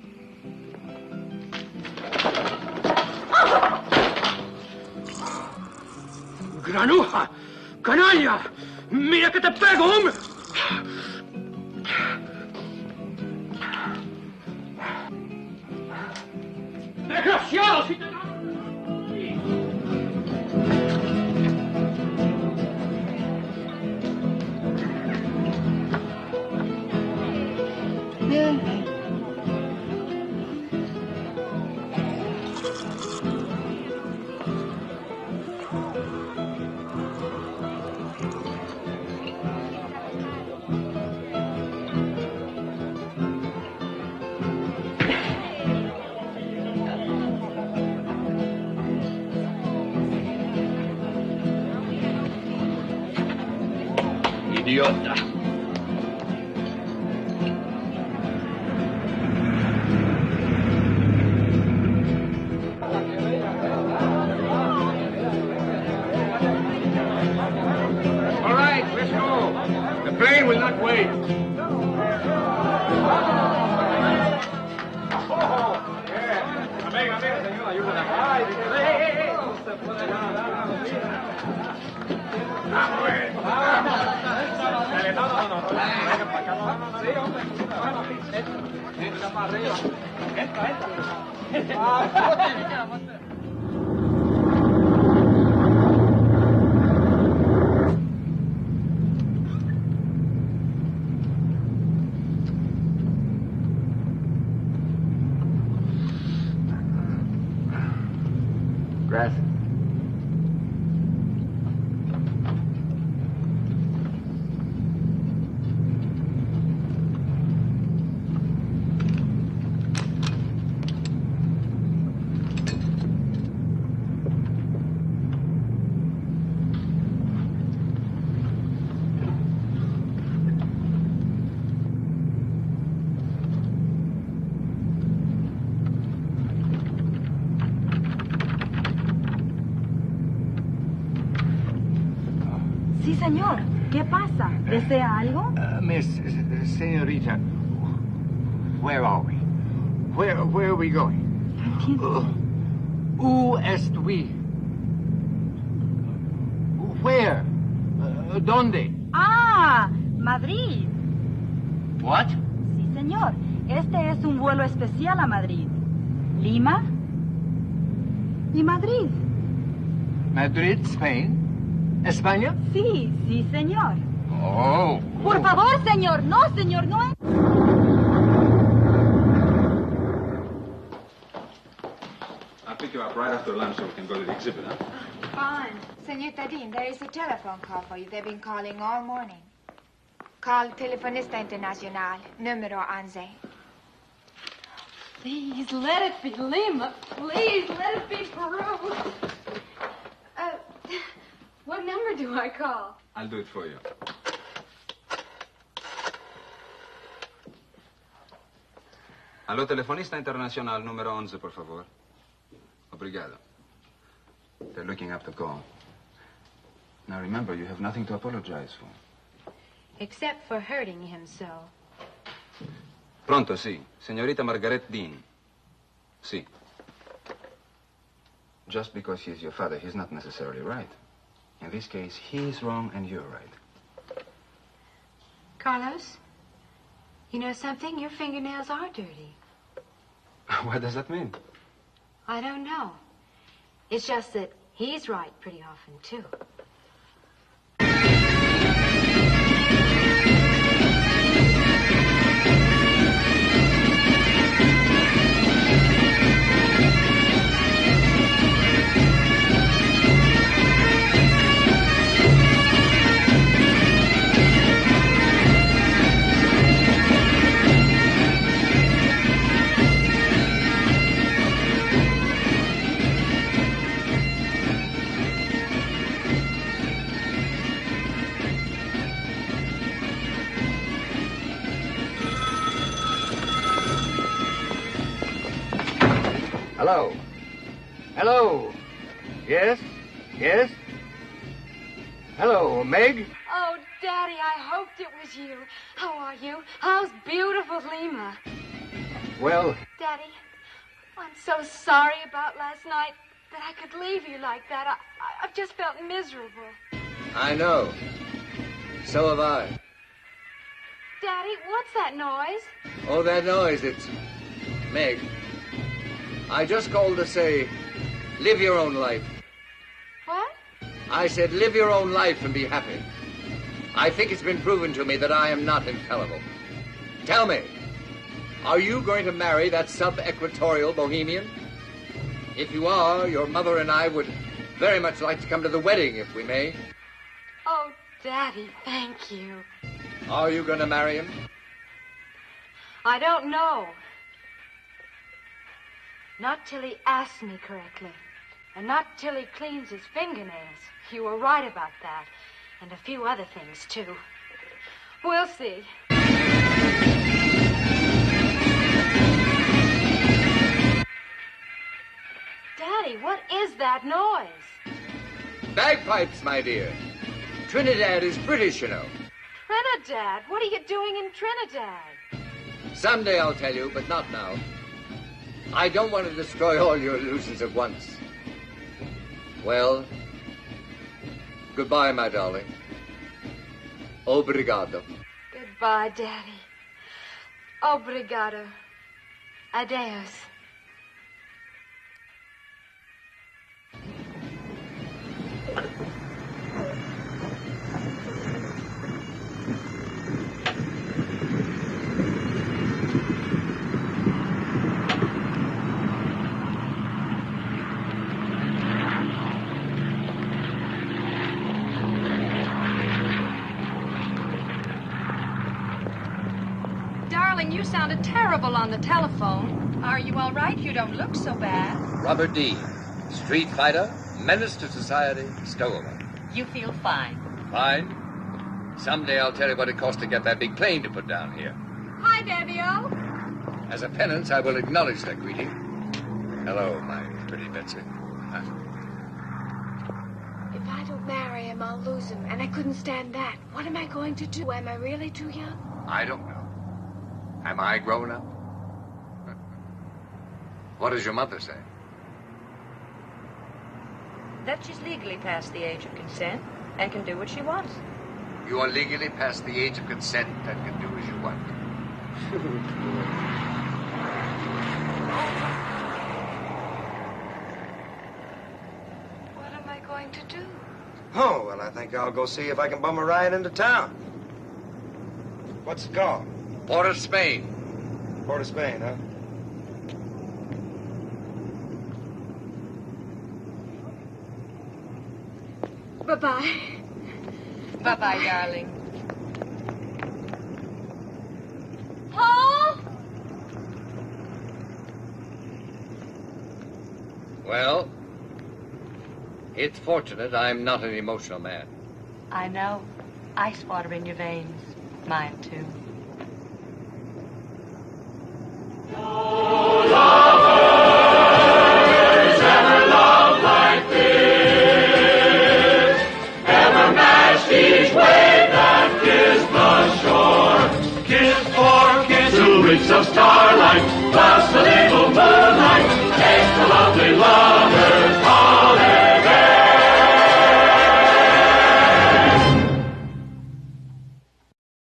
¡Granuja! ¡Canalla! ¡Mira que te pego, hombre! ¡Desgraciado! Si te... Idiota. All right, let's go. The plane will not wait. Gracias. Sí, señor. ¿Qué pasa? ¿Desea algo? Miss, señorita, where are we? Where are we going? Où est we? Where? ¿Dónde? Ah, Madrid. What? Sí, señor. Este es un vuelo especial a Madrid. Lima y Madrid. Madrid, Spain? ¿España? Sí, sí, señor. Oh. Por favor, señor. No, señor, no es... I'll pick you up right after lunch so we can go to the exhibit, huh? Fine. Señorita Dean, there is a telephone call for you. They've been calling all morning. Call Telefonista Internacional, número 11. Please, let it be Lima. Please, let it be Peru. What number do I call? I'll do it for you. Allo telefonista internacional número 11, por favor. Obrigado. They're looking up the call. Now remember, you have nothing to apologize for. Except for hurting him so. Pronto, sì. Signorita Margaret Dean. Sì. Just because he's your father, he's not necessarily right. In this case, he's wrong and you're right. Carlos, you know something? Your fingernails are dirty. What does that mean? I don't know. It's just that he's right pretty often, too. Hello? Hello? Yes? Yes? Hello, Meg? Oh, Daddy, I hoped it was you. How are you? How's beautiful Lima? Well? Daddy, I'm so sorry about last night that I could leave you like that. I've just felt miserable. I know. So have I. Daddy, what's that noise? Oh, that noise, it's Meg. I just called to say, live your own life. What? I said, live your own life and be happy. I think it's been proven to me that I am not infallible. Tell me, are you going to marry that sub-equatorial bohemian? If you are, your mother and I would very much like to come to the wedding, if we may. Oh, Daddy, thank you. Are you going to marry him? I don't know. Not till he asks me correctly. And not till he cleans his fingernails. You were right about that. And a few other things, too. We'll see. Daddy, what is that noise? Bagpipes, my dear. Trinidad is British, you know. Trinidad? What are you doing in Trinidad? Someday I'll tell you, but not now. I don't want to destroy all your illusions at once. Well, goodbye, my darling. Obrigado. Goodbye, Daddy. Obrigado. Adeus. Darling, you sounded terrible on the telephone. Are you all right? You don't look so bad. Robert D. Street fighter, menace to society, stowaway. You feel fine. Fine. Someday I'll tell you what it cost to get that big plane to put down here. Hi, Daddy-O. As a penance, I will acknowledge that greeting. Hello, my pretty Betsy. If I don't marry him, I'll lose him, and I couldn't stand that. What am I going to do? Am I really too young? I don't know. Am I grown up? What does your mother say? That she's legally past the age of consent and can do what she wants. You are legally past the age of consent and can do as you want. What am I going to do? Oh, well, I think I'll go see if I can bum a ride into town. What's it called? Port of Spain. Port of Spain, huh? Bye-bye. Bye-bye, darling. Paul? Well, it's fortunate I'm not an emotional man. I know. Ice water in your veins. Mine, too. Each wave that kissed the shore. Kiss for kiss, 2 weeks of starlight, plus a little more.